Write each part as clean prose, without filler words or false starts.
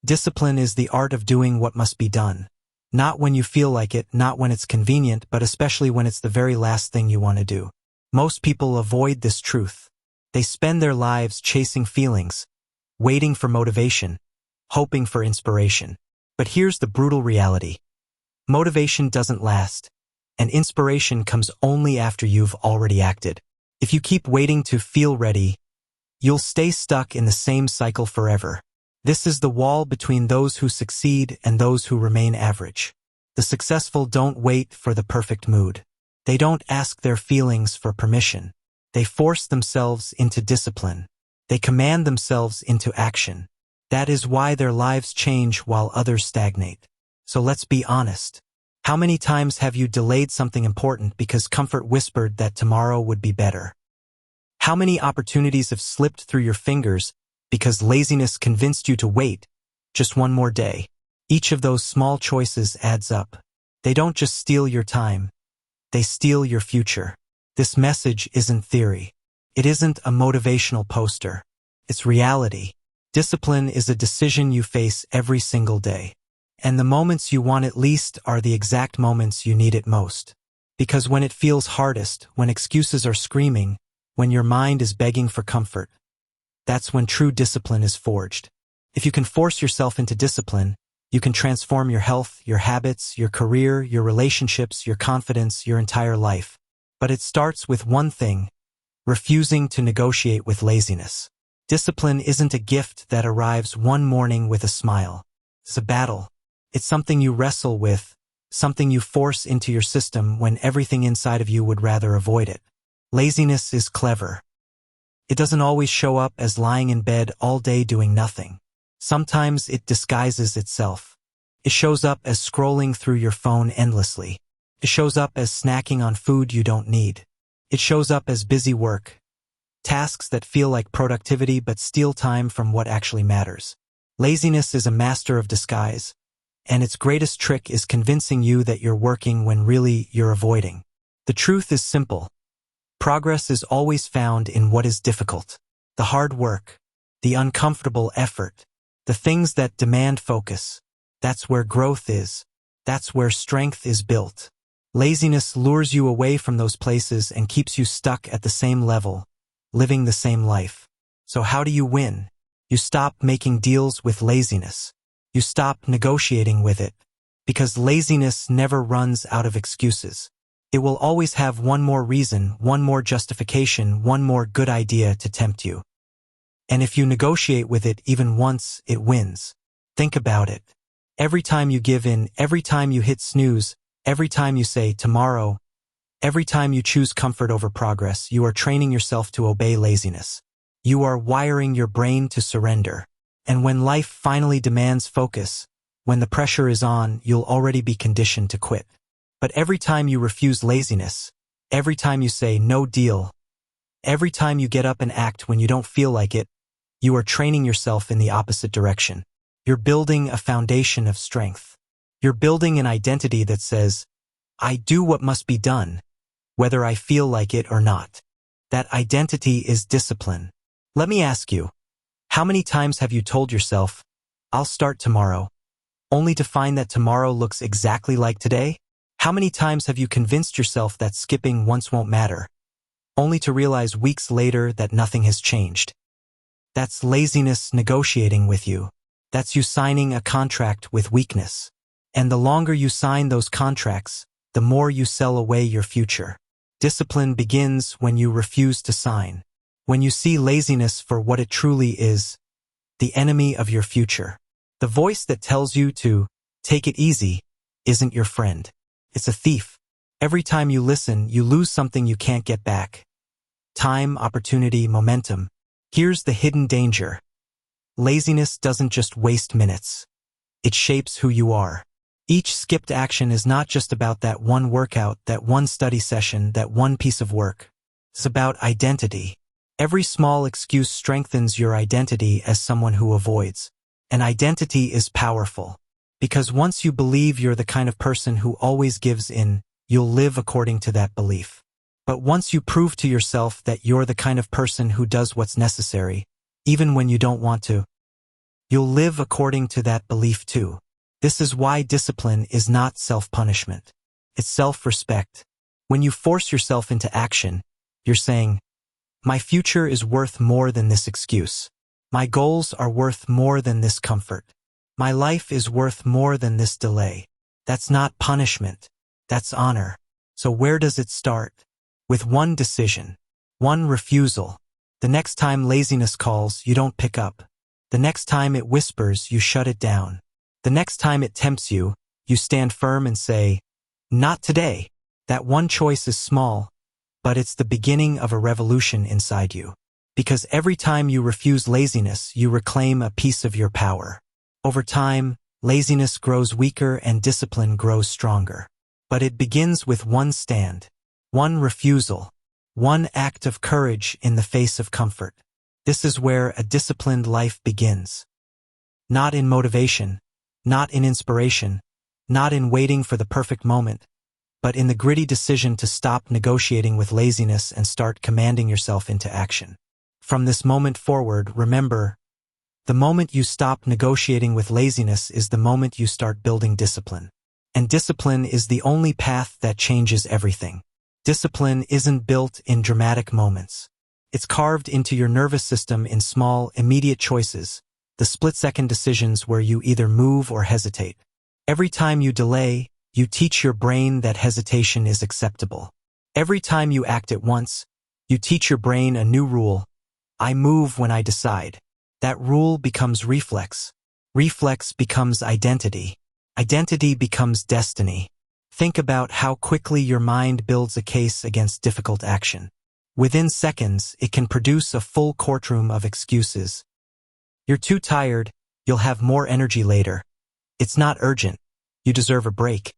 Discipline is the art of doing what must be done. Not when you feel like it, not when it's convenient, but especially when it's the very last thing you want to do. Most people avoid this truth. They spend their lives chasing feelings, waiting for motivation, hoping for inspiration. But here's the brutal reality. Motivation doesn't last, and inspiration comes only after you've already acted. If you keep waiting to feel ready, you'll stay stuck in the same cycle forever. This is the wall between those who succeed and those who remain average. The successful don't wait for the perfect mood. They don't ask their feelings for permission. They force themselves into discipline. They command themselves into action. That is why their lives change while others stagnate. So let's be honest. How many times have you delayed something important because comfort whispered that tomorrow would be better? How many opportunities have slipped through your fingers because laziness convinced you to wait just one more day? Each of those small choices adds up. They don't just steal your time. They steal your future. This message isn't theory. It isn't a motivational poster. It's reality. Discipline is a decision you face every single day. And the moments you want it least are the exact moments you need it most. Because when it feels hardest, when excuses are screaming, when your mind is begging for comfort, that's when true discipline is forged. If you can force yourself into discipline, you can transform your health, your habits, your career, your relationships, your confidence, your entire life. But it starts with one thing: refusing to negotiate with laziness. Discipline isn't a gift that arrives one morning with a smile. It's a battle. It's something you wrestle with, something you force into your system when everything inside of you would rather avoid it. Laziness is clever. It doesn't always show up as lying in bed all day doing nothing. Sometimes it disguises itself. It shows up as scrolling through your phone endlessly. It shows up as snacking on food you don't need. It shows up as busy work, tasks that feel like productivity but steal time from what actually matters. Laziness is a master of disguise, and its greatest trick is convincing you that you're working when really you're avoiding. The truth is simple. Progress is always found in what is difficult. The hard work, the uncomfortable effort, the things that demand focus. That's where growth is. That's where strength is built. Laziness lures you away from those places and keeps you stuck at the same level, living the same life. So how do you win? You stop making deals with laziness. You stop negotiating with it, because laziness never runs out of excuses. It will always have one more reason, one more justification, one more good idea to tempt you. And if you negotiate with it even once, it wins. Think about it. Every time you give in, every time you hit snooze, every time you say tomorrow, every time you choose comfort over progress, you are training yourself to obey laziness. You are wiring your brain to surrender. And when life finally demands focus, when the pressure is on, you'll already be conditioned to quit. But every time you refuse laziness, every time you say no deal, every time you get up and act when you don't feel like it, you are training yourself in the opposite direction. You're building a foundation of strength. You're building an identity that says, I do what must be done, whether I feel like it or not. That identity is discipline. Let me ask you, how many times have you told yourself, I'll start tomorrow, only to find that tomorrow looks exactly like today? How many times have you convinced yourself that skipping once won't matter, only to realize weeks later that nothing has changed? That's laziness negotiating with you. That's you signing a contract with weakness. And the longer you sign those contracts, the more you sell away your future. Discipline begins when you refuse to sign. When you see laziness for what it truly is, the enemy of your future. The voice that tells you to take it easy isn't your friend. It's a thief. Every time you listen, you lose something you can't get back. Time, opportunity, momentum. Here's the hidden danger. Laziness doesn't just waste minutes. It shapes who you are. Each skipped action is not just about that one workout, that one study session, that one piece of work. It's about identity. Every small excuse strengthens your identity as someone who avoids. And identity is powerful. Because once you believe you're the kind of person who always gives in, you'll live according to that belief. But once you prove to yourself that you're the kind of person who does what's necessary, even when you don't want to, you'll live according to that belief too. This is why discipline is not self-punishment. It's self-respect. When you force yourself into action, you're saying, my future is worth more than this excuse. My goals are worth more than this comfort. My life is worth more than this delay. That's not punishment. That's honor. So where does it start? With one decision. One refusal. The next time laziness calls, you don't pick up. The next time it whispers, you shut it down. The next time it tempts you, you stand firm and say, not today. That one choice is small, but it's the beginning of a revolution inside you. Because every time you refuse laziness, you reclaim a piece of your power. Over time, laziness grows weaker and discipline grows stronger. But it begins with one stand, one refusal, one act of courage in the face of comfort. This is where a disciplined life begins. Not in motivation, not in inspiration, not in waiting for the perfect moment, but in the gritty decision to stop negotiating with laziness and start commanding yourself into action. From this moment forward, remember, the moment you stop negotiating with laziness is the moment you start building discipline. And discipline is the only path that changes everything. Discipline isn't built in dramatic moments. It's carved into your nervous system in small, immediate choices, the split-second decisions where you either move or hesitate. Every time you delay, you teach your brain that hesitation is acceptable. Every time you act at once, you teach your brain a new rule. I move when I decide. That rule becomes reflex. Reflex becomes identity. Identity becomes destiny. Think about how quickly your mind builds a case against difficult action. Within seconds, it can produce a full courtroom of excuses. You're too tired, you'll have more energy later. It's not urgent. You deserve a break.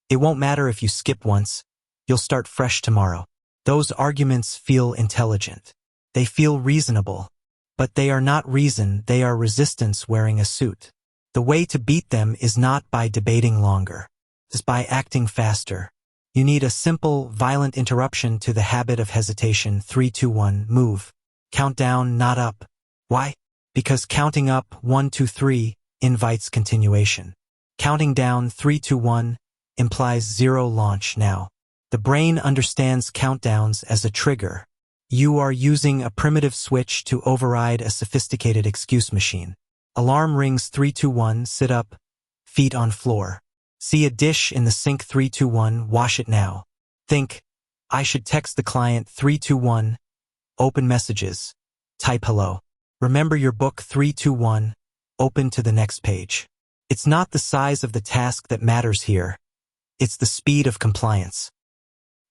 It won't matter if you skip once. You'll start fresh tomorrow. Those arguments feel intelligent. They feel reasonable. But they are not reason, they are resistance wearing a suit. The way to beat them is not by debating longer. It's by acting faster. You need a simple, violent interruption to the habit of hesitation. 3, 2, 1, move. Count down, not up. Why? Because counting up 1, 2, 3 invites continuation. Counting down 3, 2, 1 implies zero launch now. The brain understands countdowns as a trigger. You are using a primitive switch to override a sophisticated excuse machine. Alarm rings 3, 2, 1, sit up, feet on floor. See a dish in the sink 3, 2, 1, wash it now. Think, I should text the client 3, 2, 1, open messages, type hello. Remember your book 3, 2, 1, open to the next page. It's not the size of the task that matters here. It's the speed of compliance.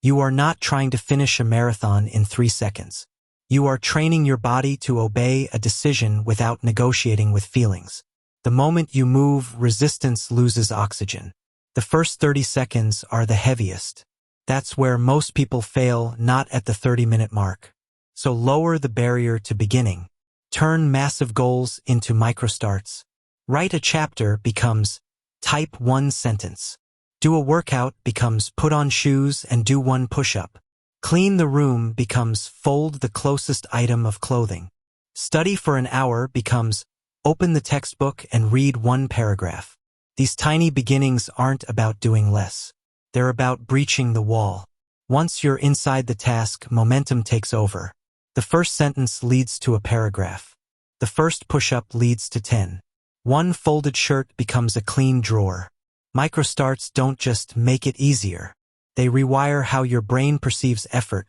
You are not trying to finish a marathon in 3 seconds. You are training your body to obey a decision without negotiating with feelings. The moment you move, resistance loses oxygen. The first 30 seconds are the heaviest. That's where most people fail, not at the 30-minute mark. So lower the barrier to beginning. Turn massive goals into micro-starts. Write a chapter becomes type 1 sentence. Do a workout becomes put on shoes and do 1 push-up. Clean the room becomes fold the closest item of clothing. Study for an hour becomes open the textbook and read 1 paragraph. These tiny beginnings aren't about doing less. They're about breaching the wall. Once you're inside the task, momentum takes over. The first sentence leads to a paragraph. The first push-up leads to 10. 1 folded shirt becomes a clean drawer. Micro-starts don't just make it easier. They rewire how your brain perceives effort,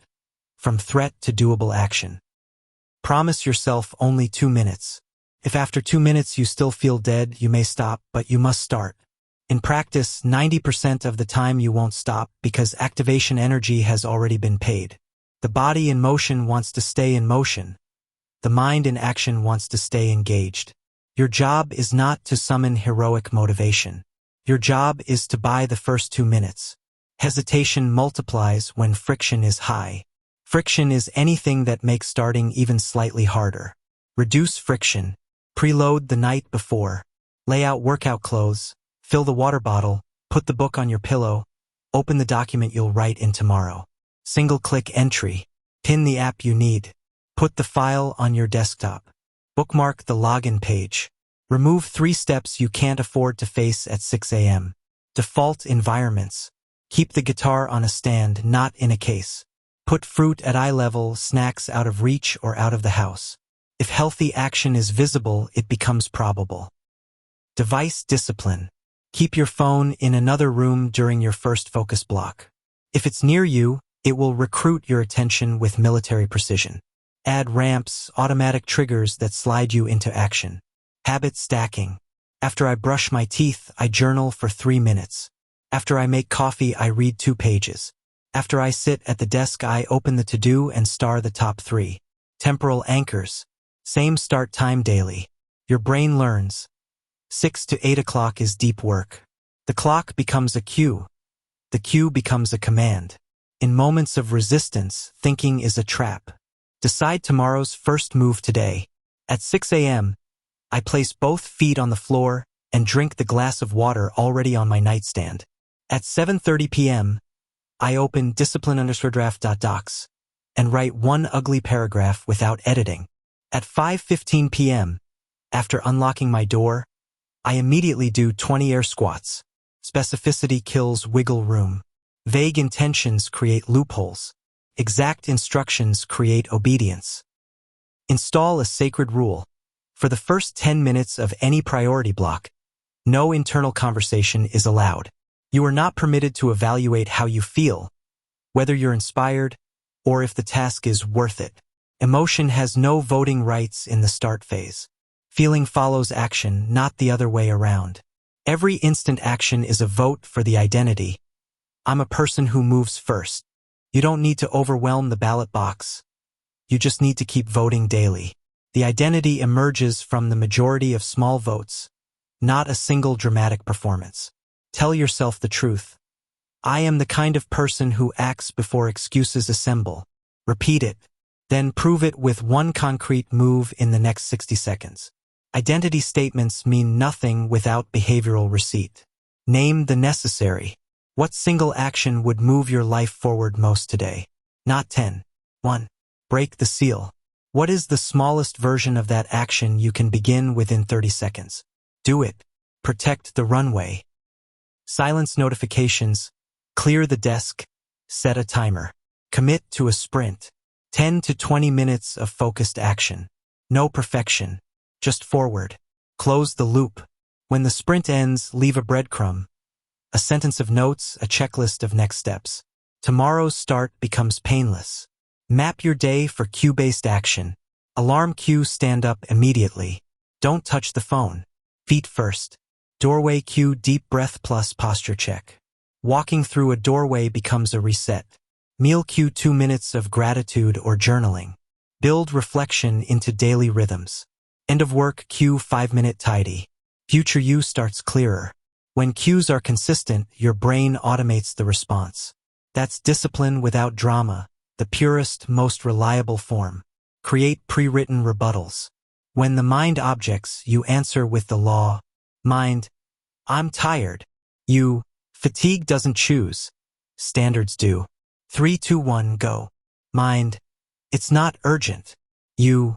from threat to doable action. Promise yourself only 2 minutes. If after 2 minutes you still feel dead, you may stop, but you must start. In practice, 90% of the time you won't stop because activation energy has already been paid. The body in motion wants to stay in motion. The mind in action wants to stay engaged. Your job is not to summon heroic motivation. Your job is to buy the first 2 minutes. Hesitation multiplies when friction is high. Friction is anything that makes starting even slightly harder. Reduce friction. Preload the night before. Lay out workout clothes. Fill the water bottle. Put the book on your pillow. Open the document you'll write in tomorrow. Single-click entry. Pin the app you need. Put the file on your desktop. Bookmark the login page. Remove 3 steps you can't afford to face at 6 a.m. Default environments. Keep the guitar on a stand, not in a case. Put fruit at eye level, snacks out of reach or out of the house. If healthy action is visible, it becomes probable. Device discipline. Keep your phone in another room during your first focus block. If it's near you, it will recruit your attention with military precision. Add ramps, automatic triggers that slide you into action. Habit stacking. After I brush my teeth, I journal for 3 minutes. After I make coffee, I read 2 pages. After I sit at the desk, I open the to-do and star the top 3. Temporal anchors. Same start time daily. Your brain learns. 6 to 8 o'clock is deep work. The clock becomes a cue. The cue becomes a command. In moments of resistance, thinking is a trap. Decide tomorrow's first move today. At 6 a.m., I place both feet on the floor and drink the glass of water already on my nightstand. At 7:30 p.m., I open discipline_draft.docs and write 1 ugly paragraph without editing. At 5:15 p.m., after unlocking my door, I immediately do 20 air squats. Specificity kills wiggle room. Vague intentions create loopholes. Exact instructions create obedience. Install a sacred rule. For the first 10 minutes of any priority block, no internal conversation is allowed. You are not permitted to evaluate how you feel, whether you're inspired, or if the task is worth it. Emotion has no voting rights in the start phase. Feeling follows action, not the other way around. Every instant action is a vote for the identity. I'm a person who moves first. You don't need to overwhelm the ballot box. You just need to keep voting daily. The identity emerges from the majority of small votes, not a single dramatic performance. Tell yourself the truth. I am the kind of person who acts before excuses assemble. Repeat it, then prove it with 1 concrete move in the next 60 seconds. Identity statements mean nothing without behavioral receipt. Name the necessary. What single action would move your life forward most today? Not 10. 1. Break the seal. What is the smallest version of that action you can begin within 30 seconds? Do it. Protect the runway. Silence notifications. Clear the desk. Set a timer. Commit to a sprint. 10 to 20 minutes of focused action. No perfection. Just forward. Close the loop. When the sprint ends, leave a breadcrumb. A sentence of notes, a checklist of next steps. Tomorrow's start becomes painless. Map your day for cue-based action. Alarm cue, stand up immediately. Don't touch the phone. Feet first. Doorway cue, deep breath plus posture check. Walking through a doorway becomes a reset. Meal cue, 2 minutes of gratitude or journaling. Build reflection into daily rhythms. End of work cue, 5-minute tidy. Future you starts clearer. When cues are consistent, your brain automates the response. That's discipline without drama, the purest, most reliable form. Create pre-written rebuttals. When the mind objects, you answer with the law. Mind, I'm tired. You, fatigue doesn't choose. Standards do. 3, 2, 1, go. Mind, it's not urgent. You,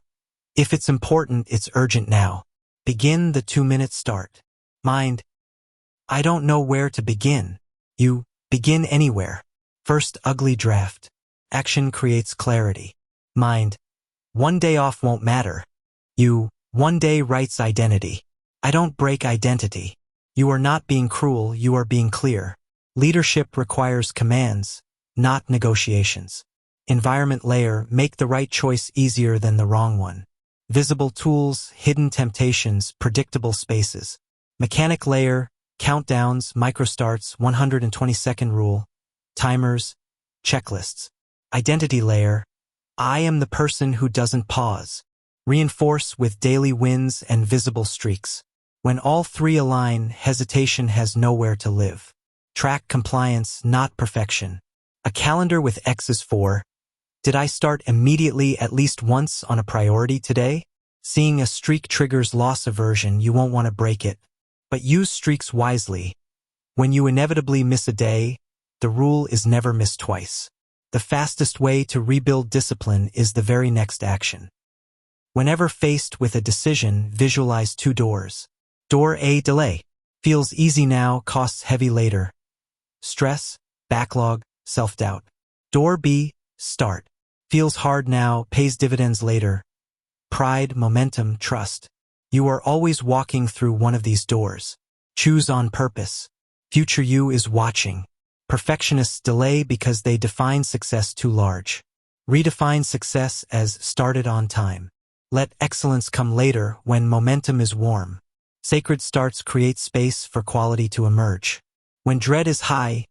if it's important, it's urgent now. Begin the 2-minute start. Mind, I don't know where to begin. You, begin anywhere. First ugly draft. Action creates clarity. Mind, 1 day off won't matter. You, 1 day writes identity. I don't break identity. You are not being cruel, you are being clear. Leadership requires commands, not negotiations. Environment layer, make the right choice easier than the wrong one. Visible tools, hidden temptations, predictable spaces. Mechanic layer, countdowns, microstarts, 120-second rule, timers, checklists. Identity layer, I am the person who doesn't pause. Reinforce with daily wins and visible streaks. When all 3 align, hesitation has nowhere to live. Track compliance, not perfection. A calendar with X's for, did I start immediately at least once on a priority today? Seeing a streak triggers loss aversion, you won't want to break it. But use streaks wisely. When you inevitably miss a day, the rule is never miss twice. The fastest way to rebuild discipline is the very next action. Whenever faced with a decision, visualize 2 doors. Door A, delay. Feels easy now, costs heavy later. Stress, backlog, self-doubt. Door B, start. Feels hard now, pays dividends later. Pride, momentum, trust. You are always walking through one of these doors. Choose on purpose. Future you is watching. Perfectionists delay because they define success too large. Redefine success as started on time. Let excellence come later when momentum is warm. Sacred starts create space for quality to emerge. When dread is high,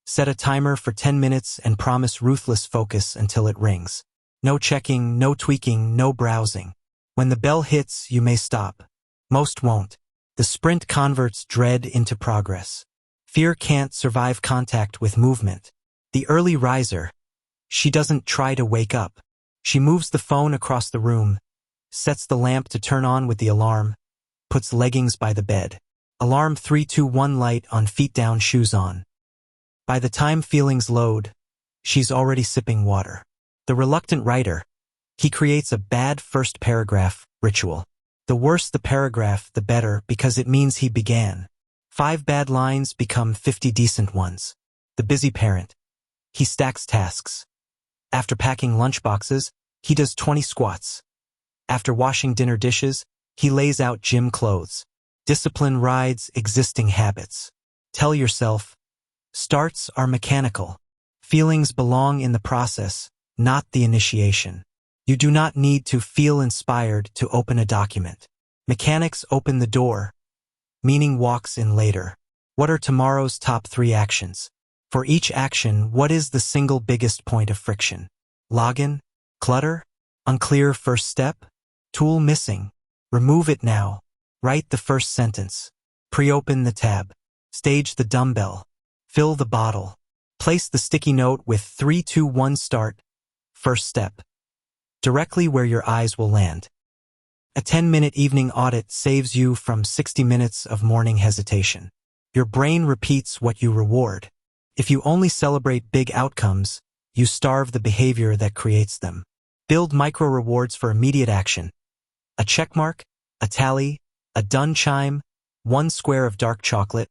set a timer for 10 minutes and promise ruthless focus until it rings. No checking, no tweaking, no browsing. When the bell hits, you may stop. Most won't. The sprint converts dread into progress. Fear can't survive contact with movement. The early riser. She doesn't try to wake up. She moves the phone across the room, sets the lamp to turn on with the alarm, puts leggings by the bed. Alarm 3-2-1 light on, feet down, shoes on. By the time feelings load, she's already sipping water. The reluctant writer. He creates a bad first paragraph ritual. The worse the paragraph, the better, because it means he began. 5 bad lines become 50 decent ones. The busy parent. He stacks tasks. After packing lunchboxes, he does 20 squats. After washing dinner dishes, he lays out gym clothes. Discipline rides existing habits. Tell yourself, starts are mechanical. Feelings belong in the process, not the initiation. You do not need to feel inspired to open a document. Mechanics open the door. Meaning walks in later. What are tomorrow's top 3 actions? For each action, what is the single biggest point of friction? Login? Clutter? Unclear first step? Tool missing? Remove it now. Write the first sentence. Pre-open the tab. Stage the dumbbell. Fill the bottle. Place the sticky note with 3-2-1 start. First step. Directly where your eyes will land. A 10-minute evening audit saves you from 60 minutes of morning hesitation. Your brain repeats what you reward. If you only celebrate big outcomes, you starve the behavior that creates them. Build micro rewards for immediate action. A checkmark, a tally, a done chime, 1 square of dark chocolate,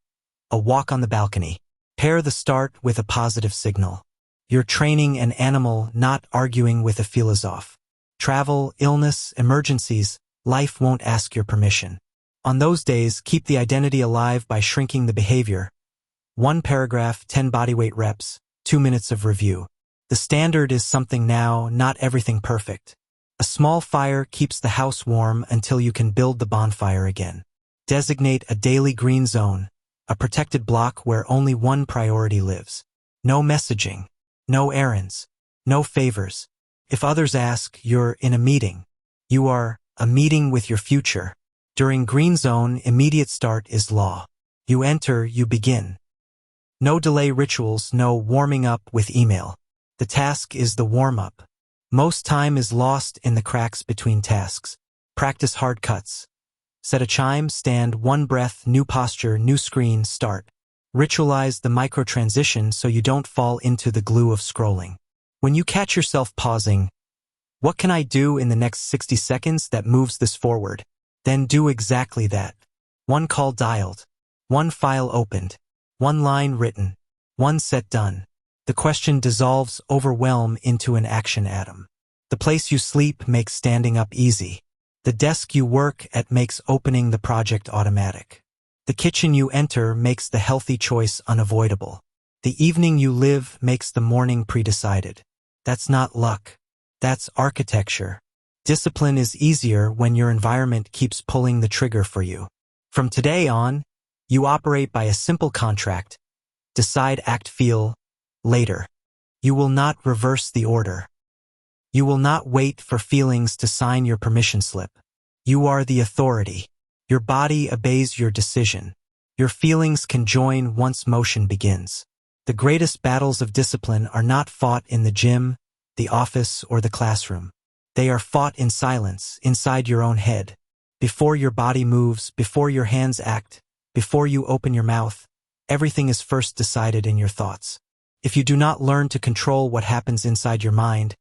a walk on the balcony. Pair the start with a positive signal. You're training an animal, not arguing with a philosoph. Travel, illness, emergencies, life won't ask your permission. On those days, keep the identity alive by shrinking the behavior. 1 paragraph, 10 bodyweight reps, 2 minutes of review. The standard is something now, not everything perfect. A small fire keeps the house warm until you can build the bonfire again. Designate a daily green zone, a protected block where only one priority lives. No messaging, no errands, no favors. If others ask, you're in a meeting. You are a meeting with your future. During green zone, immediate start is law. You enter, you begin. No delay rituals, no warming up with email. The task is the warm-up. Most time is lost in the cracks between tasks. Practice hard cuts. Set a chime, stand, 1 breath, new posture, new screen, start. Ritualize the micro-transition so you don't fall into the glue of scrolling. When you catch yourself pausing, what can I do in the next 60 seconds that moves this forward? Then do exactly that. 1 call dialed. 1 file opened. 1 line written. 1 set done. The question dissolves overwhelm into an action atom. The place you sleep makes standing up easy. The desk you work at makes opening the project automatic. The kitchen you enter makes the healthy choice unavoidable. The evening you live makes the morning pre-decided. That's not luck. That's architecture. Discipline is easier when your environment keeps pulling the trigger for you. From today on, you operate by a simple contract. Decide, act, feel, later. You will not reverse the order. You will not wait for feelings to sign your permission slip. You are the authority. Your body obeys your decision. Your feelings can join once motion begins. The greatest battles of discipline are not fought in the gym, the office, or the classroom. They are fought in silence, inside your own head. Before your body moves, before your hands act, before you open your mouth, everything is first decided in your thoughts. If you do not learn to control what happens inside your mind,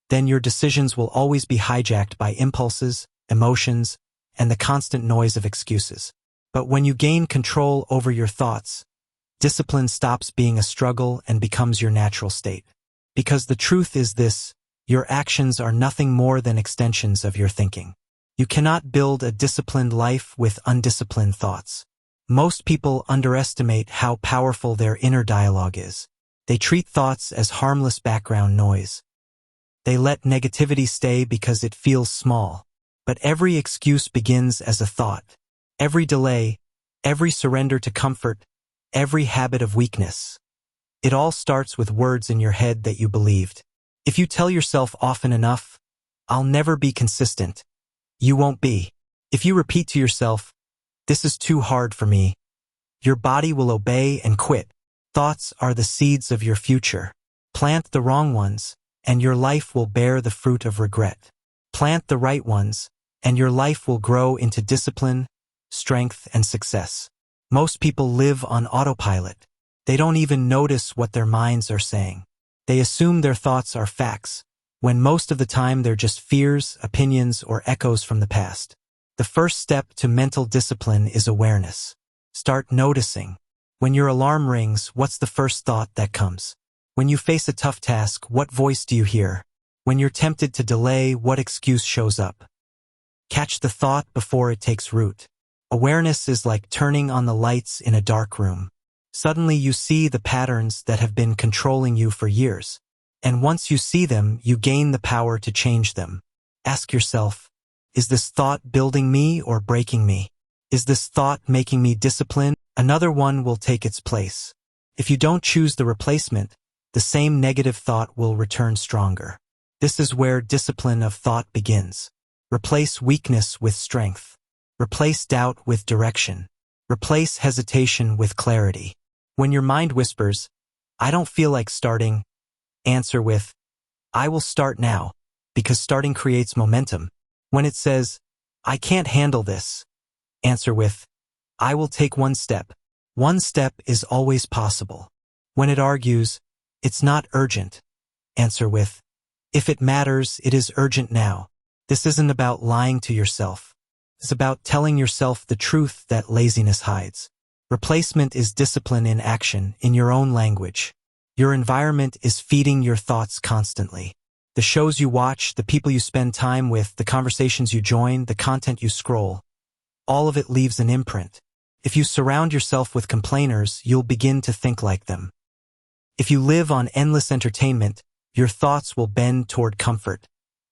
then your decisions will always be hijacked by impulses, emotions, and the constant noise of excuses. But when you gain control over your thoughts, discipline stops being a struggle and becomes your natural state. Because the truth is this, your actions are nothing more than extensions of your thinking. You cannot build a disciplined life with undisciplined thoughts. Most people underestimate how powerful their inner dialogue is. They treat thoughts as harmless background noise. They let negativity stay because it feels small. But every excuse begins as a thought. Every delay, every surrender to comfort, every habit of weakness. It all starts with words in your head that you believed. If you tell yourself often enough, "I'll never be consistent," you won't be. If you repeat to yourself, "This is too hard for me," your body will obey and quit. Thoughts are the seeds of your future. Plant the wrong ones, and your life will bear the fruit of regret. Plant the right ones, and your life will grow into discipline, strength, and success. Most people live on autopilot. They don't even notice what their minds are saying. They assume their thoughts are facts, when most of the time they're just fears, opinions, or echoes from the past. The first step to mental discipline is awareness. Start noticing. When your alarm rings, what's the first thought that comes? When you face a tough task, what voice do you hear? When you're tempted to delay, what excuse shows up? Catch the thought before it takes root. Awareness is like turning on the lights in a dark room. Suddenly you see the patterns that have been controlling you for years. And once you see them, you gain the power to change them. Ask yourself, is this thought building me or breaking me? Is this thought making me disciplined? Another one will take its place. If you don't choose the replacement, the same negative thought will return stronger. This is where discipline of thought begins. Replace weakness with strength. Replace doubt with direction. Replace hesitation with clarity. When your mind whispers, "I don't feel like starting," answer with, "I will start now," because starting creates momentum. When it says, "I can't handle this," answer with, "I will take one step." One step is always possible. When it argues, "It's not urgent," answer with, "If it matters, it is urgent now." This isn't about lying to yourself. It's about telling yourself the truth that laziness hides. Replacement is discipline in action, in your own language. Your environment is feeding your thoughts constantly. The shows you watch, the people you spend time with, the conversations you join, the content you scroll, all of it leaves an imprint. If you surround yourself with complainers, you'll begin to think like them. If you live on endless entertainment, your thoughts will bend toward comfort,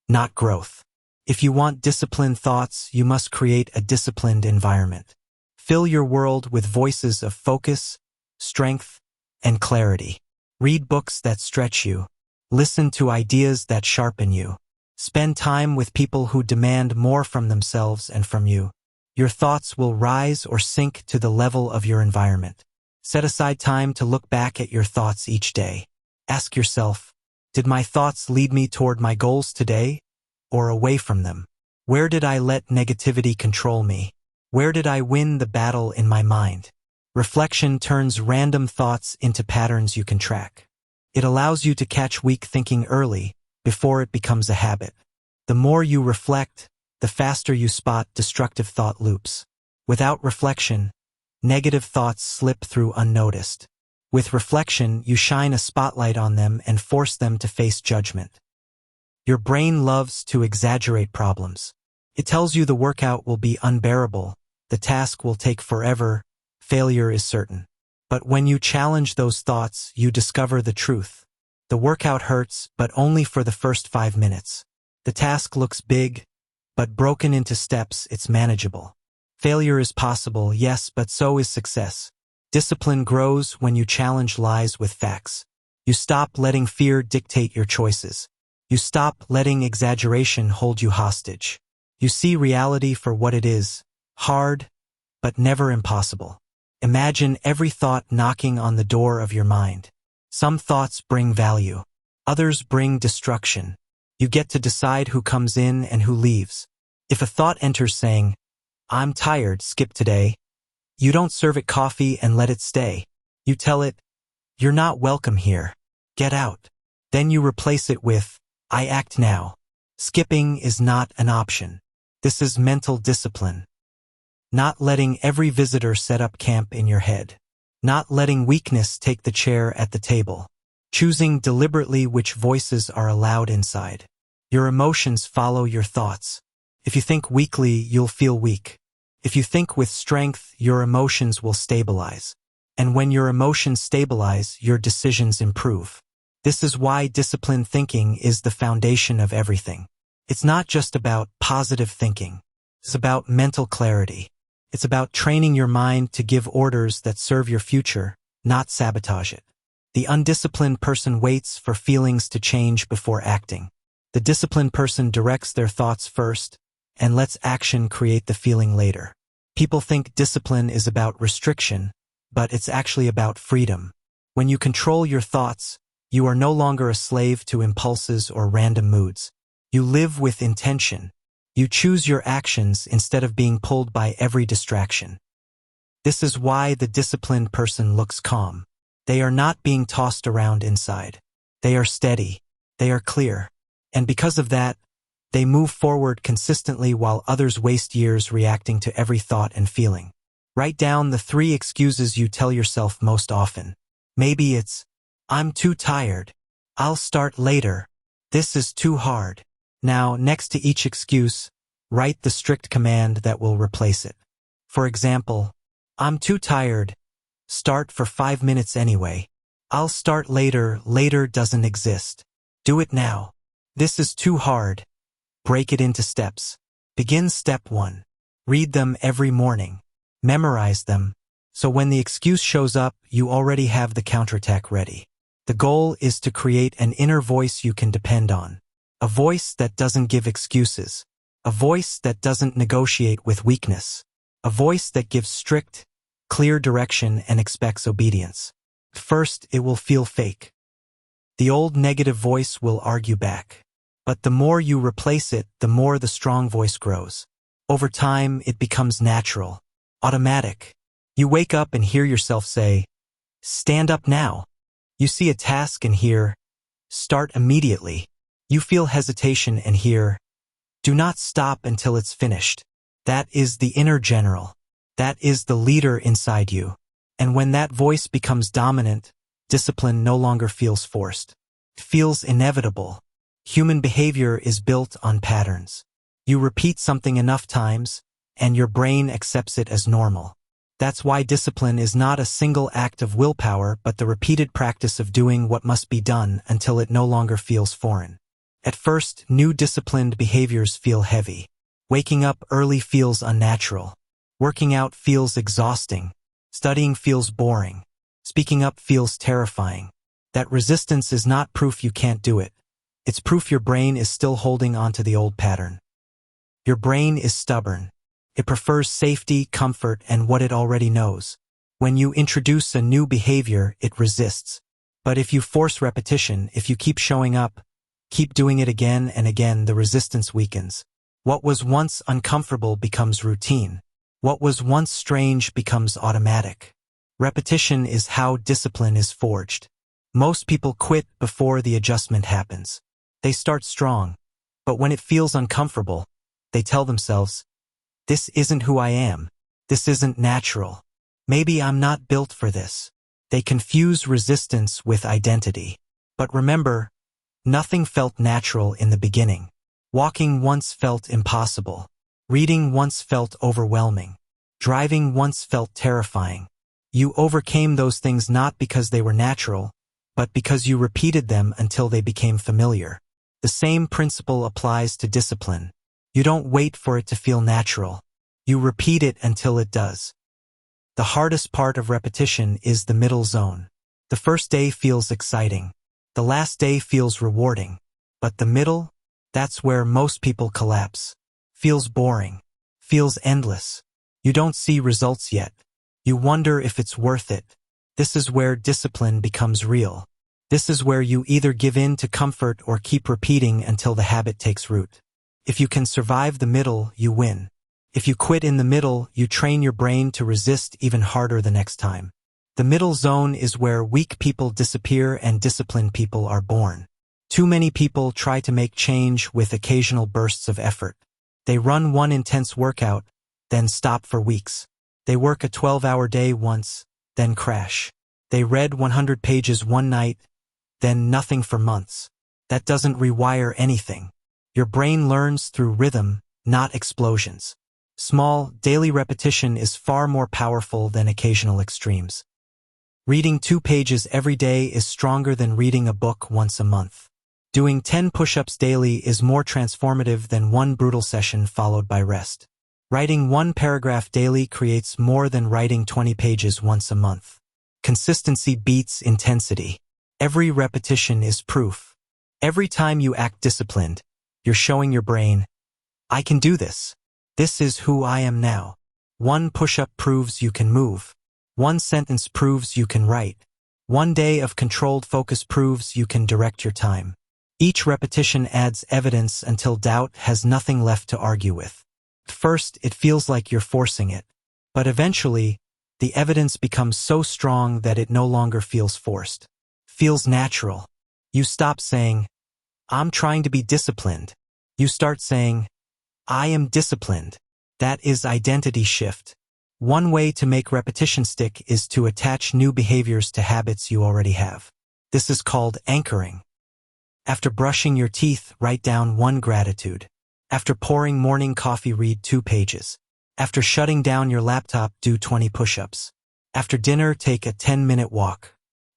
not growth. If you want disciplined thoughts, you must create a disciplined environment. Fill your world with voices of focus, strength, and clarity. Read books that stretch you. Listen to ideas that sharpen you. Spend time with people who demand more from themselves and from you. Your thoughts will rise or sink to the level of your environment. Set aside time to look back at your thoughts each day. Ask yourself, did my thoughts lead me toward my goals today, or away from them? Where did I let negativity control me? Where did I win the battle in my mind? Reflection turns random thoughts into patterns you can track. It allows you to catch weak thinking early, before it becomes a habit. The more you reflect, the faster you spot destructive thought loops. Without reflection, negative thoughts slip through unnoticed. With reflection, you shine a spotlight on them and force them to face judgment. Your brain loves to exaggerate problems. It tells you the workout will be unbearable, the task will take forever, failure is certain. But when you challenge those thoughts, you discover the truth. The workout hurts, but only for the first 5 minutes. The task looks big, but broken into steps, it's manageable. Failure is possible, yes, but so is success. Discipline grows when you challenge lies with facts. You stop letting fear dictate your choices. You stop letting exaggeration hold you hostage. You see reality for what it is, hard, but never impossible. Imagine every thought knocking on the door of your mind. Some thoughts bring value. Others bring destruction. You get to decide who comes in and who leaves. If a thought enters saying, "I'm tired, skip today," you don't serve it coffee and let it stay. You tell it, "You're not welcome here. Get out." Then you replace it with, I act now. Skipping is not an option. This is mental discipline. Not letting every visitor set up camp in your head. Not letting weakness take the chair at the table. Choosing deliberately which voices are allowed inside. Your emotions follow your thoughts. If you think weakly, you'll feel weak. If you think with strength, your emotions will stabilize. And when your emotions stabilize, your decisions improve. This is why disciplined thinking is the foundation of everything. It's not just about positive thinking. It's about mental clarity. It's about training your mind to give orders that serve your future, not sabotage it. The undisciplined person waits for feelings to change before acting. The disciplined person directs their thoughts first and lets action create the feeling later. People think discipline is about restriction, but it's actually about freedom. When you control your thoughts, you are no longer a slave to impulses or random moods. You live with intention. You choose your actions instead of being pulled by every distraction. This is why the disciplined person looks calm. They are not being tossed around inside. They are steady. They are clear. And because of that, they move forward consistently while others waste years reacting to every thought and feeling. Write down the 3 excuses you tell yourself most often. Maybe it's, I'm too tired. I'll start later. This is too hard. Now, next to each excuse, write the strict command that will replace it. For example, I'm too tired. Start for 5 minutes anyway. I'll start later. Later doesn't exist. Do it now. This is too hard. Break it into steps. Begin step 1. Read them every morning. Memorize them. So when the excuse shows up, you already have the counterattack ready. The goal is to create an inner voice you can depend on. A voice that doesn't give excuses. A voice that doesn't negotiate with weakness. A voice that gives strict, clear direction and expects obedience. First, it will feel fake. The old negative voice will argue back. But the more you replace it, the more the strong voice grows. Over time, it becomes natural, automatic. You wake up and hear yourself say, stand up now. You see a task and hear, start immediately. You feel hesitation and hear, do not stop until it's finished. That is the inner general. That is the leader inside you. And when that voice becomes dominant, discipline no longer feels forced. It feels inevitable. Human behavior is built on patterns. You repeat something enough times, and your brain accepts it as normal. That's why discipline is not a single act of willpower, but the repeated practice of doing what must be done until it no longer feels foreign. At first, new disciplined behaviors feel heavy. Waking up early feels unnatural. Working out feels exhausting. Studying feels boring. Speaking up feels terrifying. That resistance is not proof you can't do it. It's proof your brain is still holding onto the old pattern. Your brain is stubborn. It prefers safety, comfort, and what it already knows. When you introduce a new behavior, it resists. But if you force repetition, if you keep showing up, keep doing it again and again, the resistance weakens. What was once uncomfortable becomes routine. What was once strange becomes automatic. Repetition is how discipline is forged. Most people quit before the adjustment happens. They start strong, but when it feels uncomfortable, they tell themselves, this isn't who I am. This isn't natural. Maybe I'm not built for this. They confuse resistance with identity. But remember, nothing felt natural in the beginning. Walking once felt impossible. Reading once felt overwhelming. Driving once felt terrifying. You overcame those things not because they were natural, but because you repeated them until they became familiar. The same principle applies to discipline. You don't wait for it to feel natural. You repeat it until it does. The hardest part of repetition is the middle zone. The first day feels exciting. The last day feels rewarding. But the middle, that's where most people collapse. Feels boring. Feels endless. You don't see results yet. You wonder if it's worth it. This is where discipline becomes real. This is where you either give in to comfort or keep repeating until the habit takes root. If you can survive the middle, you win. If you quit in the middle, you train your brain to resist even harder the next time. The middle zone is where weak people disappear and disciplined people are born. Too many people try to make change with occasional bursts of effort. They run one intense workout, then stop for weeks. They work a 12-hour day once, then crash. They read 100 pages one night, then nothing for months. That doesn't rewire anything. Your brain learns through rhythm, not explosions. Small, daily repetition is far more powerful than occasional extremes. Reading 2 pages every day is stronger than reading a book once a month. Doing 10 push-ups daily is more transformative than one brutal session followed by rest. Writing 1 paragraph daily creates more than writing 20 pages once a month. Consistency beats intensity. Every repetition is proof. Every time you act disciplined, you're showing your brain, I can do this. This is who I am now. 1 push-up proves you can move. 1 sentence proves you can write. 1 day of controlled focus proves you can direct your time. Each repetition adds evidence until doubt has nothing left to argue with. At first, it feels like you're forcing it. But eventually, the evidence becomes so strong that it no longer feels forced. Feels natural. You stop saying, I'm trying to be disciplined. You start saying, I am disciplined. That is identity shift. One way to make repetition stick is to attach new behaviors to habits you already have. This is called anchoring. After brushing your teeth, write down 1 gratitude. After pouring morning coffee, read 2 pages. After shutting down your laptop, do 20 push-ups. After dinner, take a 10-minute walk.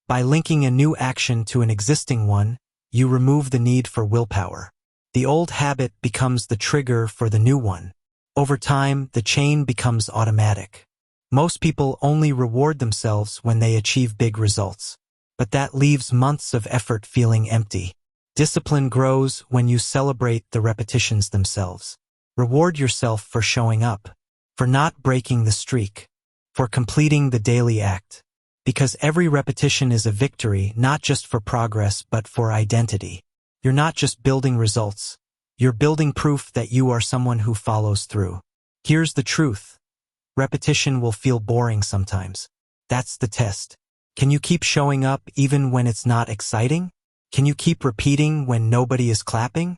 By linking a new action to an existing one, you remove the need for willpower. The old habit becomes the trigger for the new one. Over time, the chain becomes automatic. Most people only reward themselves when they achieve big results. But that leaves months of effort feeling empty. Discipline grows when you celebrate the repetitions themselves. Reward yourself for showing up, for not breaking the streak, for completing the daily act. Because every repetition is a victory, not just for progress, but for identity. You're not just building results. You're building proof that you are someone who follows through. Here's the truth. Repetition will feel boring sometimes. That's the test. Can you keep showing up even when it's not exciting? Can you keep repeating when nobody is clapping?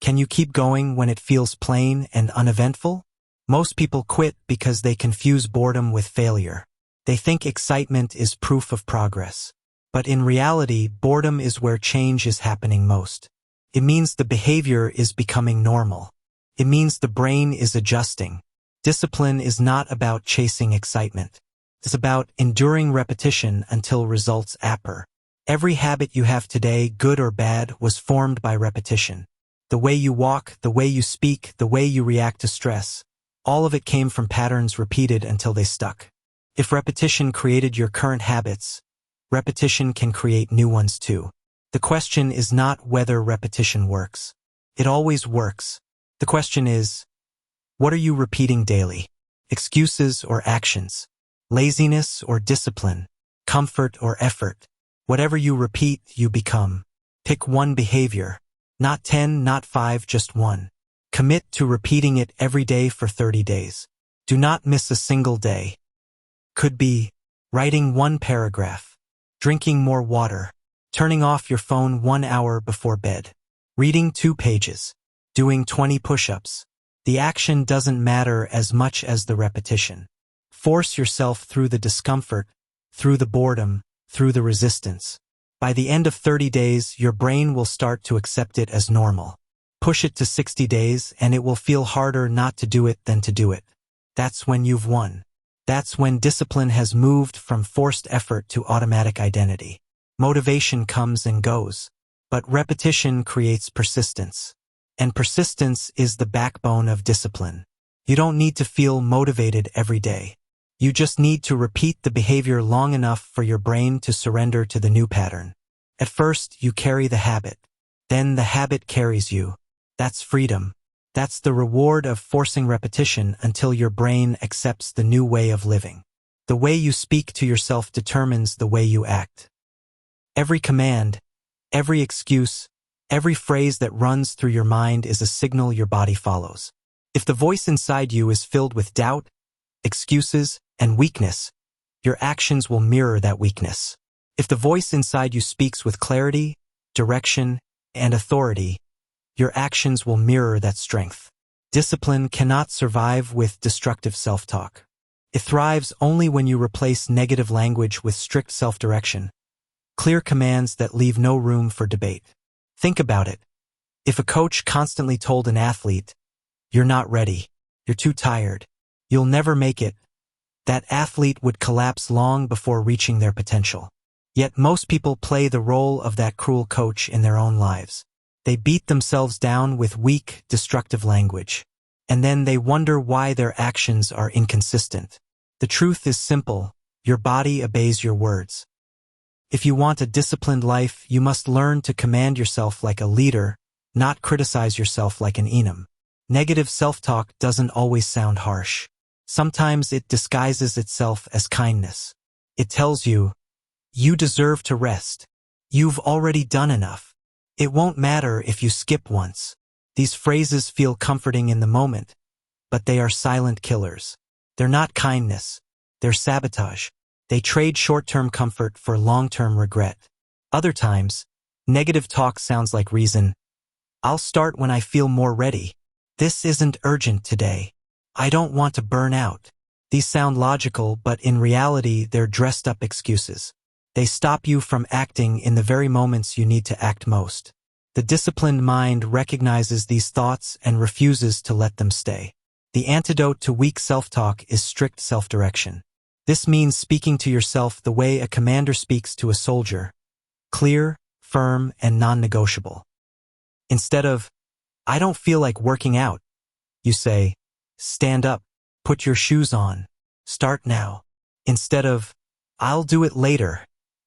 Can you keep going when it feels plain and uneventful? Most people quit because they confuse boredom with failure. They think excitement is proof of progress. But in reality, boredom is where change is happening most. It means the behavior is becoming normal. It means the brain is adjusting. Discipline is not about chasing excitement. It's about enduring repetition until results appear. Every habit you have today, good or bad, was formed by repetition. The way you walk, the way you speak, the way you react to stress, all of it came from patterns repeated until they stuck. If repetition created your current habits, repetition can create new ones too. The question is not whether repetition works. It always works. The question is, what are you repeating daily? Excuses or actions? Laziness or discipline? Comfort or effort? Whatever you repeat, you become. Pick 1 behavior. Not 10, not 5, just 1. Commit to repeating it every day for 30 days. Do not miss a single day. Could be writing 1 paragraph, drinking more water, turning off your phone 1 hour before bed, reading 2 pages, doing 20 push-ups. The action doesn't matter as much as the repetition. Force yourself through the discomfort, through the boredom, through the resistance. By the end of 30 days, your brain will start to accept it as normal. Push it to 60 days and it will feel harder not to do it than to do it. That's when you've won. That's when discipline has moved from forced effort to automatic identity. Motivation comes and goes, but repetition creates persistence. And persistence is the backbone of discipline. You don't need to feel motivated every day. You just need to repeat the behavior long enough for your brain to surrender to the new pattern. At first, you carry the habit. Then the habit carries you. That's freedom. That's the reward of forcing repetition until your brain accepts the new way of living. The way you speak to yourself determines the way you act. Every command, every excuse, every phrase that runs through your mind is a signal your body follows. If the voice inside you is filled with doubt, excuses, and weakness, your actions will mirror that weakness. If the voice inside you speaks with clarity, direction, and authority, your actions will mirror that strength. Discipline cannot survive with destructive self-talk. It thrives only when you replace negative language with strict self-direction, clear commands that leave no room for debate. Think about it. If a coach constantly told an athlete, "You're not ready, you're too tired, you'll never make it," that athlete would collapse long before reaching their potential. Yet most people play the role of that cruel coach in their own lives. They beat themselves down with weak, destructive language. And then they wonder why their actions are inconsistent. The truth is simple: your body obeys your words. If you want a disciplined life, you must learn to command yourself like a leader, not criticize yourself like an enum. Negative self-talk doesn't always sound harsh. Sometimes it disguises itself as kindness. It tells you, "You deserve to rest. You've already done enough. It won't matter if you skip once." These phrases feel comforting in the moment, but they are silent killers. They're not kindness. They're sabotage. They trade short-term comfort for long-term regret. Other times, negative talk sounds like reason. "I'll start when I feel more ready. This isn't urgent today. I don't want to burn out." These sound logical, but in reality, they're dressed-up excuses. They stop you from acting in the very moments you need to act most. The disciplined mind recognizes these thoughts and refuses to let them stay. The antidote to weak self-talk is strict self-direction. This means speaking to yourself the way a commander speaks to a soldier: clear, firm, and non-negotiable. Instead of, "I don't feel like working out," you say, "Stand up, put your shoes on, start now." Instead of, "I'll do it later,"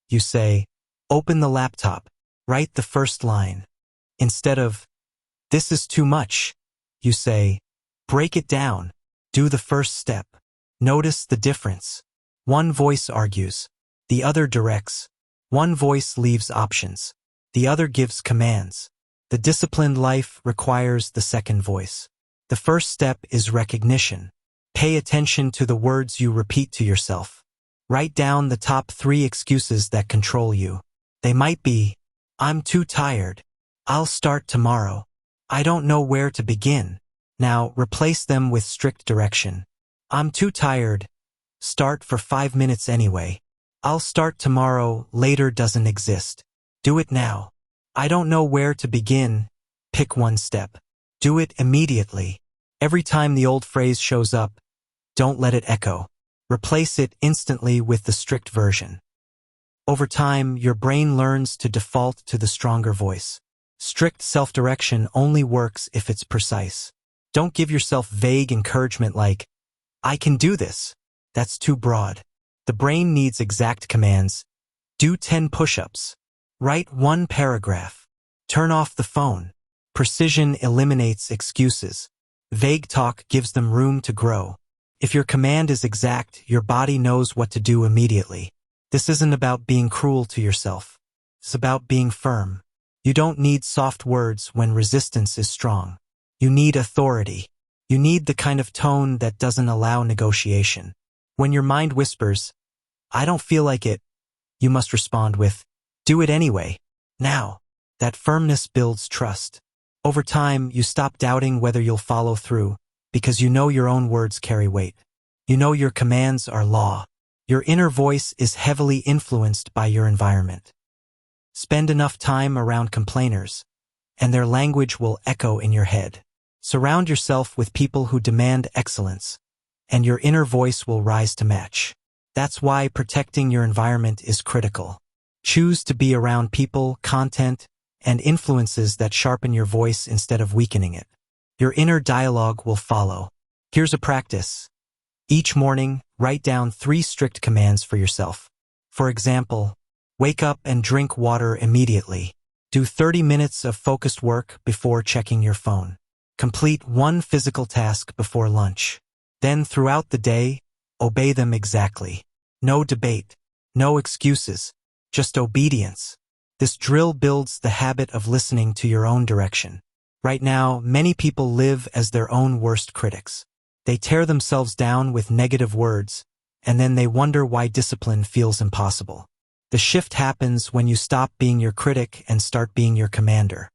you say, "Open the laptop, write the first line." Instead of, "This is too much," you say, "Break it down, do the first step." Notice the difference. One voice argues, the other directs. One voice leaves options, the other gives commands. The disciplined life requires the second voice. The first step is recognition. Pay attention to the words you repeat to yourself. Write down the top 3 excuses that control you. They might be, "I'm too tired. I'll start tomorrow. I don't know where to begin." Now replace them with strict direction. "I'm too tired. Start for 5 minutes anyway. I'll start tomorrow. Later doesn't exist. Do it now. I don't know where to begin." Pick one step. Do it immediately. Every time the old phrase shows up, don't let it echo. Replace it instantly with the strict version. Over time, your brain learns to default to the stronger voice. Strict self-direction only works if it's precise. Don't give yourself vague encouragement like, "I can do this." That's too broad. The brain needs exact commands. Do 10 push-ups. Write 1 paragraph. Turn off the phone. Precision eliminates excuses. Vague talk gives them room to grow. If your command is exact, your body knows what to do immediately. This isn't about being cruel to yourself. It's about being firm. You don't need soft words when resistance is strong. You need authority. You need the kind of tone that doesn't allow negotiation. When your mind whispers, "I don't feel like it," you must respond with, "Do it anyway. Now." That firmness builds trust. Over time, you stop doubting whether you'll follow through, because you know your own words carry weight. You know your commands are law. Your inner voice is heavily influenced by your environment. Spend enough time around complainers, and their language will echo in your head. Surround yourself with people who demand excellence, and your inner voice will rise to match. That's why protecting your environment is critical. Choose to be around people, content, and influences that sharpen your voice instead of weakening it. Your inner dialogue will follow. Here's a practice. Each morning, write down 3 strict commands for yourself. For example, wake up and drink water immediately. Do 30 minutes of focused work before checking your phone. Complete 1 physical task before lunch. Then throughout the day, obey them exactly. No debate, no excuses, just obedience. This drill builds the habit of listening to your own direction. Right now, many people live as their own worst critics. They tear themselves down with negative words, and then they wonder why discipline feels impossible. The shift happens when you stop being your critic and start being your commander.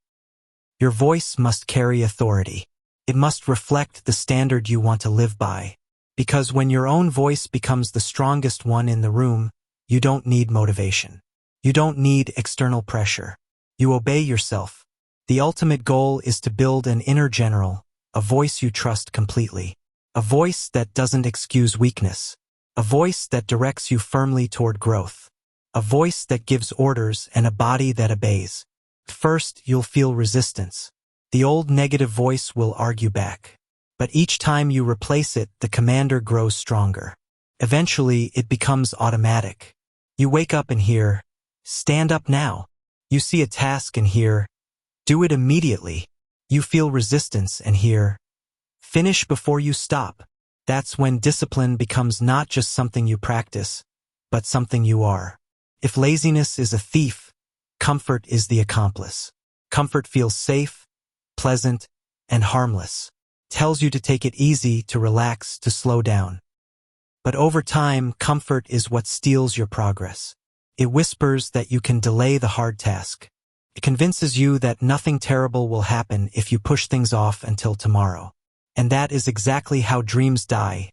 Your voice must carry authority. It must reflect the standard you want to live by. Because when your own voice becomes the strongest one in the room, you don't need motivation. You don't need external pressure. You obey yourself. The ultimate goal is to build an inner general, a voice you trust completely. A voice that doesn't excuse weakness. A voice that directs you firmly toward growth. A voice that gives orders and a body that obeys. First, you'll feel resistance. The old negative voice will argue back. But each time you replace it, the commander grows stronger. Eventually, it becomes automatic. You wake up and hear, "Stand up now." You see a task and hear, "Do it immediately." You feel resistance and hear, "Finish before you stop." That's when discipline becomes not just something you practice, but something you are. If laziness is a thief, comfort is the accomplice. Comfort feels safe, pleasant, and harmless. Tells you to take it easy, to relax, to slow down. But over time, comfort is what steals your progress. It whispers that you can delay the hard task. It convinces you that nothing terrible will happen if you push things off until tomorrow. And that is exactly how dreams die.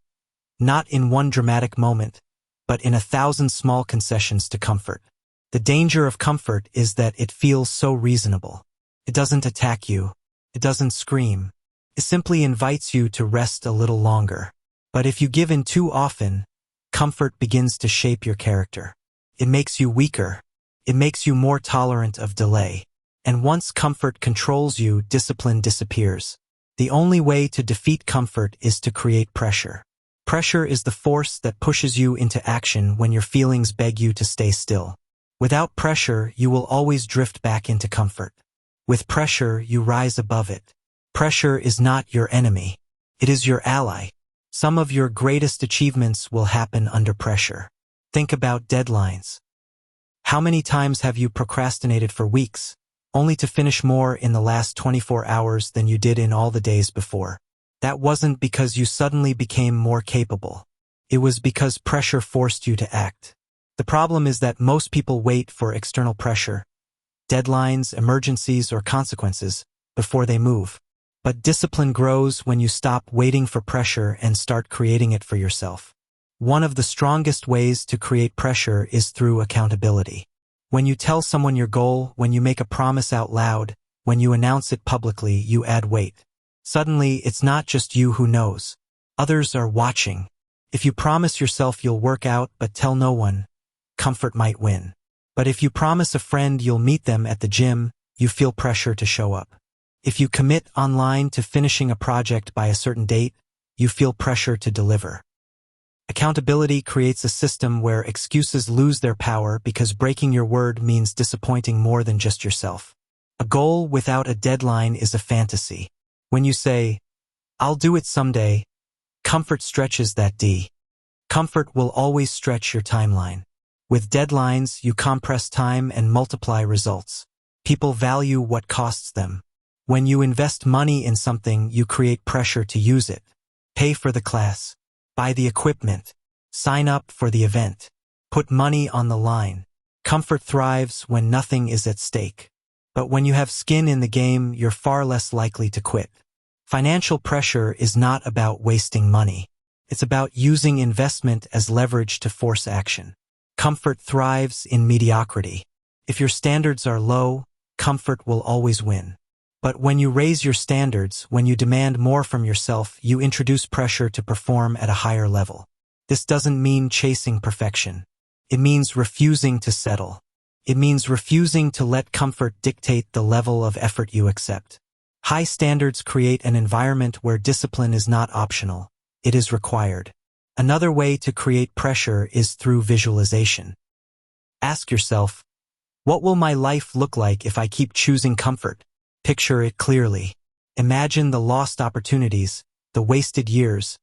Not in one dramatic moment, but in 1,000 small concessions to comfort. The danger of comfort is that it feels so reasonable. It doesn't attack you. It doesn't scream. It simply invites you to rest a little longer. But if you give in too often, comfort begins to shape your character. It makes you weaker. It makes you more tolerant of delay. And once comfort controls you, discipline disappears. The only way to defeat comfort is to create pressure. Pressure is the force that pushes you into action when your feelings beg you to stay still. Without pressure, you will always drift back into comfort. With pressure, you rise above it. Pressure is not your enemy. It is your ally. Some of your greatest achievements will happen under pressure. Think about deadlines. How many times have you procrastinated for weeks, only to finish more in the last 24 hours than you did in all the days before? That wasn't because you suddenly became more capable. It was because pressure forced you to act. The problem is that most people wait for external pressure, deadlines, emergencies, or consequences, before they move. But discipline grows when you stop waiting for pressure and start creating it for yourself. One of the strongest ways to create pressure is through accountability. When you tell someone your goal, when you make a promise out loud, when you announce it publicly, you add weight. Suddenly, it's not just you who knows. Others are watching. If you promise yourself you'll work out but tell no one, comfort might win. But if you promise a friend you'll meet them at the gym, you feel pressure to show up. If you commit online to finishing a project by a certain date, you feel pressure to deliver. Accountability creates a system where excuses lose their power because breaking your word means disappointing more than just yourself. A goal without a deadline is a fantasy. When you say, "I'll do it someday," comfort stretches that D. Comfort will always stretch your timeline. With deadlines, you compress time and multiply results. People value what costs them. When you invest money in something, you create pressure to use it. Pay for the class. Buy the equipment. Sign up for the event. Put money on the line. Comfort thrives when nothing is at stake. But when you have skin in the game, you're far less likely to quit. Financial pressure is not about wasting money. It's about using investment as leverage to force action. Comfort thrives in mediocrity. If your standards are low, comfort will always win. But when you raise your standards, when you demand more from yourself, you introduce pressure to perform at a higher level. This doesn't mean chasing perfection. It means refusing to settle. It means refusing to let comfort dictate the level of effort you accept. High standards create an environment where discipline is not optional. It is required. Another way to create pressure is through visualization. Ask yourself, what will my life look like if I keep choosing comfort? Picture it clearly. Imagine the lost opportunities, the wasted years,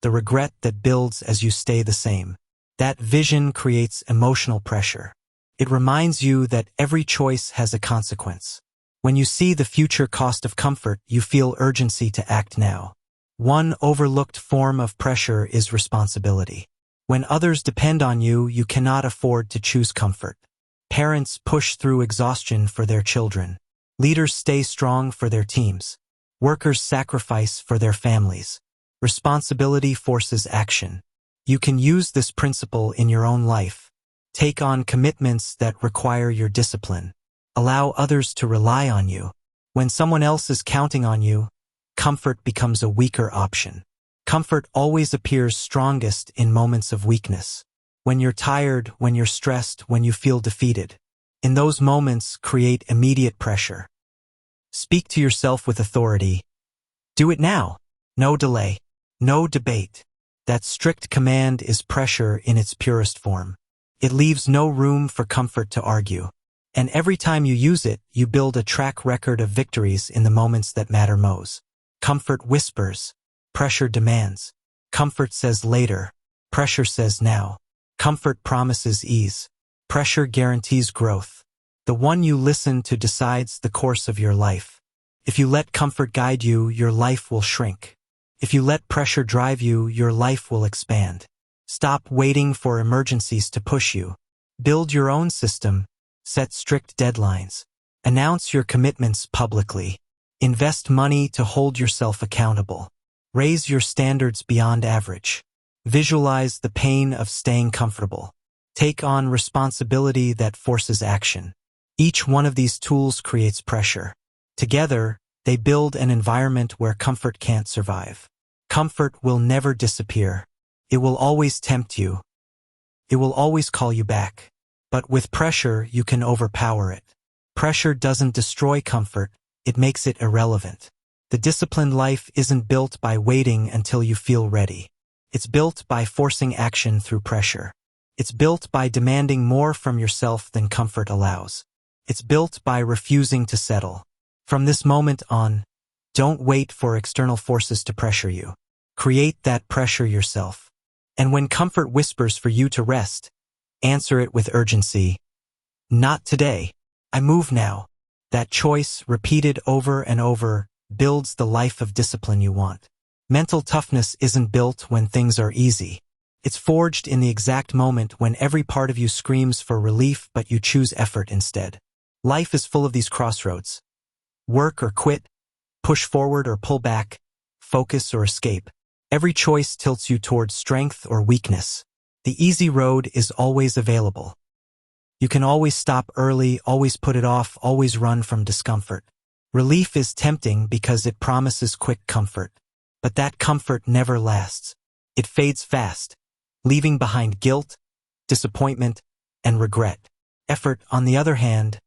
the regret that builds as you stay the same. That vision creates emotional pressure. It reminds you that every choice has a consequence. When you see the future cost of comfort, you feel urgency to act now. One overlooked form of pressure is responsibility. When others depend on you, you cannot afford to choose comfort. Parents push through exhaustion for their children. Leaders stay strong for their teams. Workers sacrifice for their families. Responsibility forces action. You can use this principle in your own life. Take on commitments that require your discipline. Allow others to rely on you. When someone else is counting on you, comfort becomes a weaker option. Comfort always appears strongest in moments of weakness. When you're tired, when you're stressed, when you feel defeated. In those moments, create immediate pressure. Speak to yourself with authority. Do it now. No delay. No debate. That strict command is pressure in its purest form. It leaves no room for comfort to argue. And every time you use it, you build a track record of victories in the moments that matter most. Comfort whispers. Pressure demands. Comfort says later. Pressure says now. Comfort promises ease. Pressure guarantees growth. The one you listen to decides the course of your life. If you let comfort guide you, your life will shrink. If you let pressure drive you, your life will expand. Stop waiting for emergencies to push you. Build your own system. Set strict deadlines. Announce your commitments publicly. Invest money to hold yourself accountable. Raise your standards beyond average. Visualize the pain of staying comfortable. Take on responsibility that forces action. Each one of these tools creates pressure. Together, they build an environment where comfort can't survive. Comfort will never disappear. It will always tempt you. It will always call you back. But with pressure, you can overpower it. Pressure doesn't destroy comfort, it makes it irrelevant. The disciplined life isn't built by waiting until you feel ready. It's built by forcing action through pressure. It's built by demanding more from yourself than comfort allows. It's built by refusing to settle. From this moment on, don't wait for external forces to pressure you. Create that pressure yourself. And when comfort whispers for you to rest, answer it with urgency. Not today. I move now. That choice, repeated over and over, builds the life of discipline you want. Mental toughness isn't built when things are easy. It's forged in the exact moment when every part of you screams for relief but you choose effort instead. Life is full of these crossroads. Work or quit, push forward or pull back, focus or escape. Every choice tilts you towards strength or weakness. The easy road is always available. You can always stop early, always put it off, always run from discomfort. Relief is tempting because it promises quick comfort. But that comfort never lasts. It fades fast, leaving behind guilt, disappointment, and regret. Effort, on the other hand,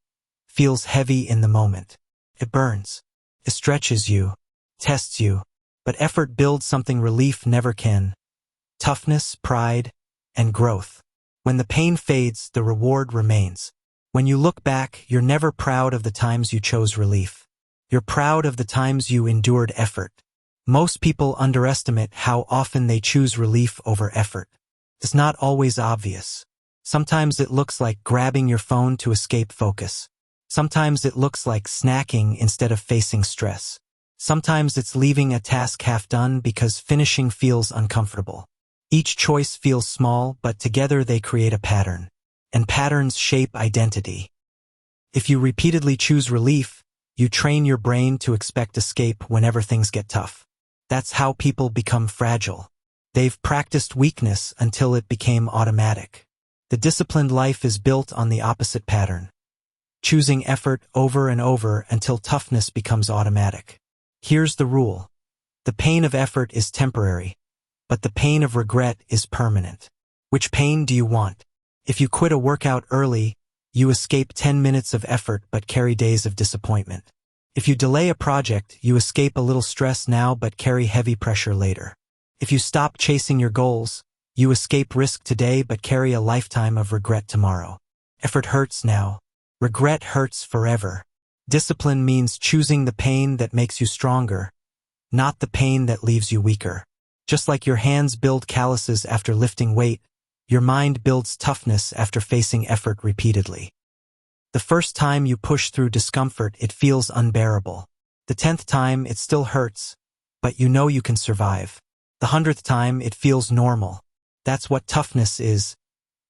feels heavy in the moment. It burns. It stretches you, tests you. But effort builds something relief never can. Toughness, pride, and growth. When the pain fades, the reward remains. When you look back, you're never proud of the times you chose relief. You're proud of the times you endured effort. Most people underestimate how often they choose relief over effort. It's not always obvious. Sometimes it looks like grabbing your phone to escape focus. Sometimes it looks like snacking instead of facing stress. Sometimes it's leaving a task half done because finishing feels uncomfortable. Each choice feels small, but together they create a pattern. And patterns shape identity. If you repeatedly choose relief, you train your brain to expect escape whenever things get tough. That's how people become fragile. They've practiced weakness until it became automatic. The disciplined life is built on the opposite pattern. Choosing effort over and over until toughness becomes automatic. Here's the rule. The pain of effort is temporary, but the pain of regret is permanent. Which pain do you want? If you quit a workout early, you escape 10 minutes of effort but carry days of disappointment. If you delay a project, you escape a little stress now but carry heavy pressure later. If you stop chasing your goals, you escape risk today but carry a lifetime of regret tomorrow. Effort hurts now. Regret hurts forever. Discipline means choosing the pain that makes you stronger, not the pain that leaves you weaker. Just like your hands build calluses after lifting weight, your mind builds toughness after facing effort repeatedly. The first time you push through discomfort, it feels unbearable. The 10th time, it still hurts, but you know you can survive. The 100th time, it feels normal. That's what toughness is.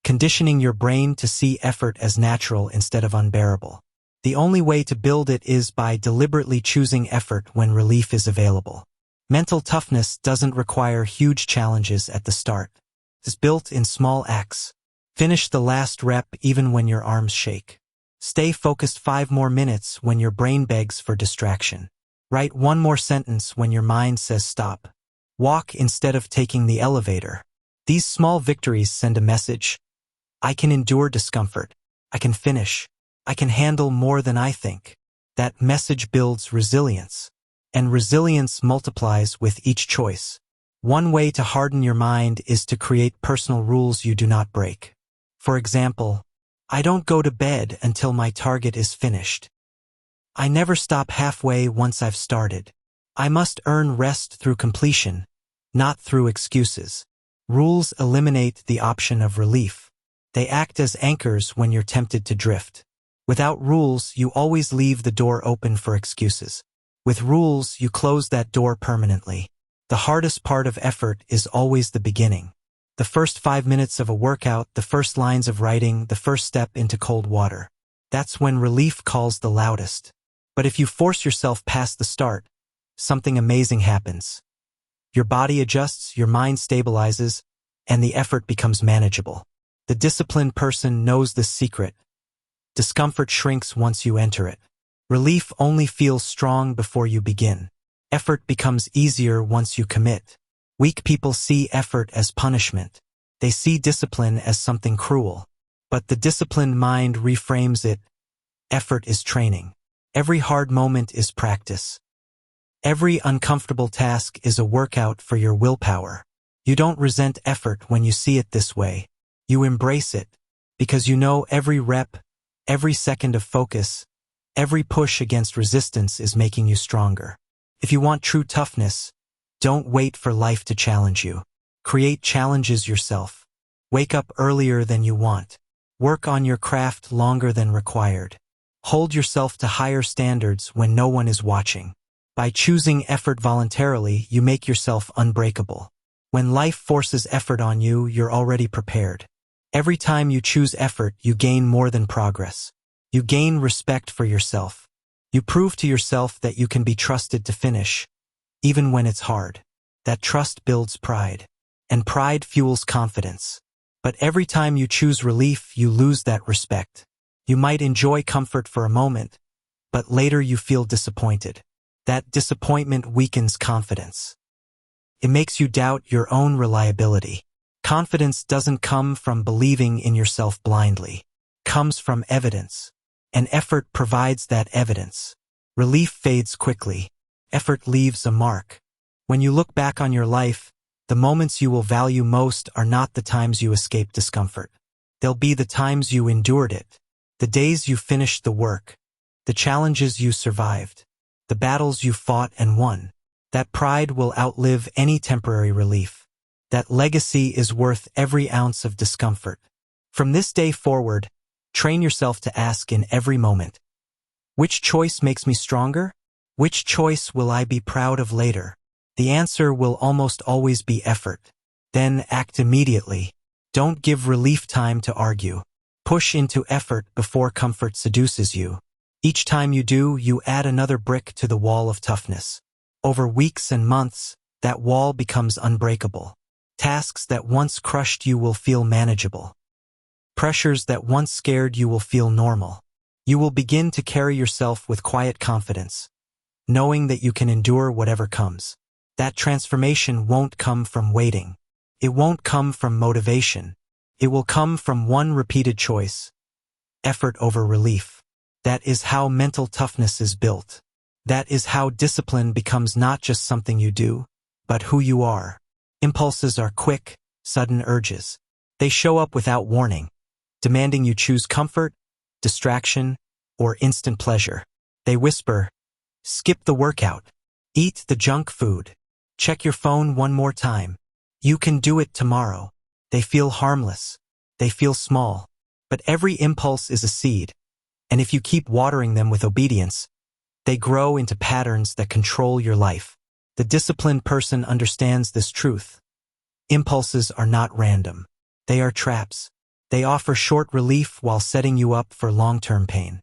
Conditioning your brain to see effort as natural instead of unbearable. The only way to build it is by deliberately choosing effort when relief is available. Mental toughness doesn't require huge challenges at the start. It's built in small acts. Finish the last rep even when your arms shake. Stay focused 5 more minutes when your brain begs for distraction. Write 1 more sentence when your mind says stop. Walk instead of taking the elevator. These small victories send a message. I can endure discomfort. I can finish. I can handle more than I think. That message builds resilience. And resilience multiplies with each choice. One way to harden your mind is to create personal rules you do not break. For example, I don't go to bed until my target is finished. I never stop halfway once I've started. I must earn rest through completion, not through excuses. Rules eliminate the option of relief. They act as anchors when you're tempted to drift. Without rules, you always leave the door open for excuses. With rules, you close that door permanently. The hardest part of effort is always the beginning. The first 5 minutes of a workout, the first lines of writing, the first step into cold water. That's when relief calls the loudest. But if you force yourself past the start, something amazing happens. Your body adjusts, your mind stabilizes, and the effort becomes manageable. The disciplined person knows this secret. Discomfort shrinks once you enter it. Relief only feels strong before you begin. Effort becomes easier once you commit. Weak people see effort as punishment. They see discipline as something cruel. But the disciplined mind reframes it. Effort is training. Every hard moment is practice. Every uncomfortable task is a workout for your willpower. You don't resent effort when you see it this way. You embrace it, because you know every rep, every second of focus, every push against resistance is making you stronger. If you want true toughness, don't wait for life to challenge you. Create challenges yourself. Wake up earlier than you want. Work on your craft longer than required. Hold yourself to higher standards when no one is watching. By choosing effort voluntarily, you make yourself unbreakable. When life forces effort on you, you're already prepared. Every time you choose effort, you gain more than progress. You gain respect for yourself. You prove to yourself that you can be trusted to finish, even when it's hard. That trust builds pride, and pride fuels confidence. But every time you choose relief, you lose that respect. You might enjoy comfort for a moment, but later you feel disappointed. That disappointment weakens confidence. It makes you doubt your own reliability. Confidence doesn't come from believing in yourself blindly. It comes from evidence. And effort provides that evidence. Relief fades quickly. Effort leaves a mark. When you look back on your life, the moments you will value most are not the times you escaped discomfort. They'll be the times you endured it. The days you finished the work. The challenges you survived. The battles you fought and won. That pride will outlive any temporary relief. That legacy is worth every ounce of discomfort. From this day forward, train yourself to ask in every moment, which choice makes me stronger? Which choice will I be proud of later? The answer will almost always be effort. Then act immediately. Don't give relief time to argue. Push into effort before comfort seduces you. Each time you do, you add another brick to the wall of toughness. Over weeks and months, that wall becomes unbreakable. Tasks that once crushed you will feel manageable. Pressures that once scared you will feel normal. You will begin to carry yourself with quiet confidence, knowing that you can endure whatever comes. That transformation won't come from waiting. It won't come from motivation. It will come from one repeated choice: effort over relief. That is how mental toughness is built. That is how discipline becomes not just something you do, but who you are. Impulses are quick, sudden urges. They show up without warning, demanding you choose comfort, distraction, or instant pleasure. They whisper, skip the workout, eat the junk food, check your phone one more time. You can do it tomorrow. They feel harmless. They feel small. But every impulse is a seed, and if you keep watering them with obedience, they grow into patterns that control your life. The disciplined person understands this truth. Impulses are not random. They are traps. They offer short relief while setting you up for long-term pain.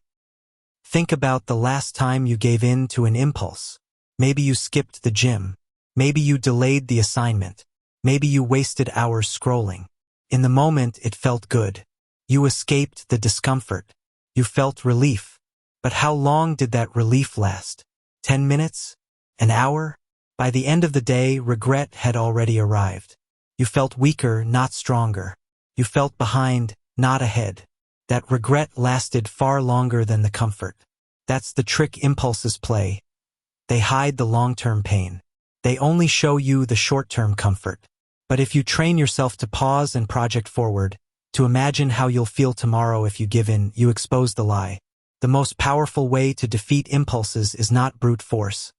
Think about the last time you gave in to an impulse. Maybe you skipped the gym. Maybe you delayed the assignment. Maybe you wasted hours scrolling. In the moment, it felt good. You escaped the discomfort. You felt relief. But how long did that relief last? 10 minutes? An hour? By the end of the day, regret had already arrived. You felt weaker, not stronger. You felt behind, not ahead. That regret lasted far longer than the comfort. That's the trick impulses play. They hide the long-term pain. They only show you the short-term comfort. But if you train yourself to pause and project forward, to imagine how you'll feel tomorrow if you give in, you expose the lie. The most powerful way to defeat impulses is not brute force,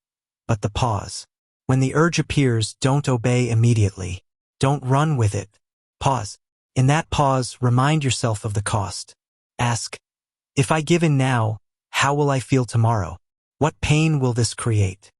but the pause. When the urge appears, don't obey immediately. Don't run with it. Pause. In that pause, remind yourself of the cost. Ask, if I give in now, how will I feel tomorrow? What pain will this create?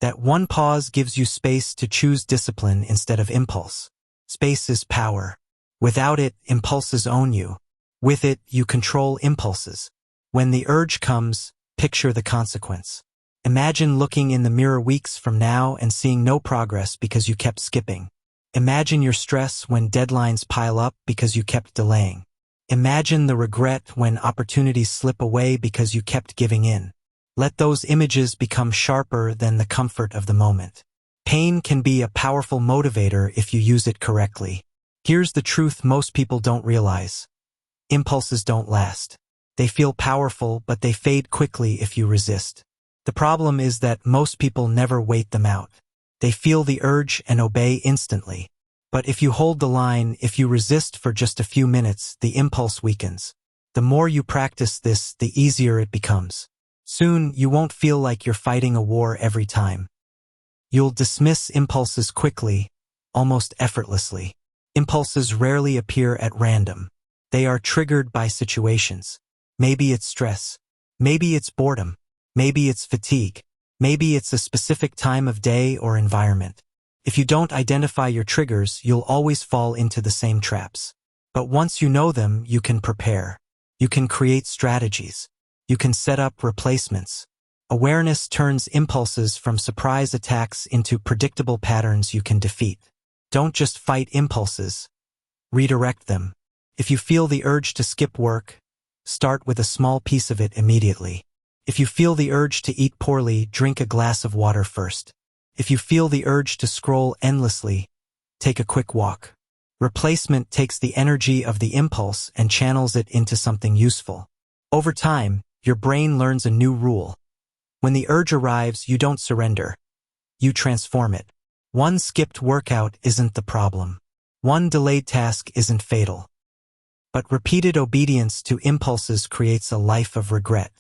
That one pause gives you space to choose discipline instead of impulse. Space is power. Without it, impulses own you. With it, you control impulses. When the urge comes, picture the consequence. Imagine looking in the mirror weeks from now and seeing no progress because you kept skipping. Imagine your stress when deadlines pile up because you kept delaying. Imagine the regret when opportunities slip away because you kept giving in. Let those images become sharper than the comfort of the moment. Pain can be a powerful motivator if you use it correctly. Here's the truth most people don't realize. Impulses don't last. They feel powerful, but they fade quickly if you resist. The problem is that most people never wait them out. They feel the urge and obey instantly. But if you hold the line, if you resist for just a few minutes, the impulse weakens. The more you practice this, the easier it becomes. Soon, you won't feel like you're fighting a war every time. You'll dismiss impulses quickly, almost effortlessly. Impulses rarely appear at random. They are triggered by situations. Maybe it's stress. Maybe it's boredom. Maybe it's fatigue. Maybe it's a specific time of day or environment. If you don't identify your triggers, you'll always fall into the same traps. But once you know them, you can prepare. You can create strategies. You can set up replacements. Awareness turns impulses from surprise attacks into predictable patterns you can defeat. Don't just fight impulses. Redirect them. If you feel the urge to skip work, start with a small piece of it immediately. If you feel the urge to eat poorly, drink a glass of water first. If you feel the urge to scroll endlessly, take a quick walk. Replacement takes the energy of the impulse and channels it into something useful. Over time, your brain learns a new rule. When the urge arrives, you don't surrender. You transform it. One skipped workout isn't the problem. One delayed task isn't fatal. But repeated obedience to impulses creates a life of regret.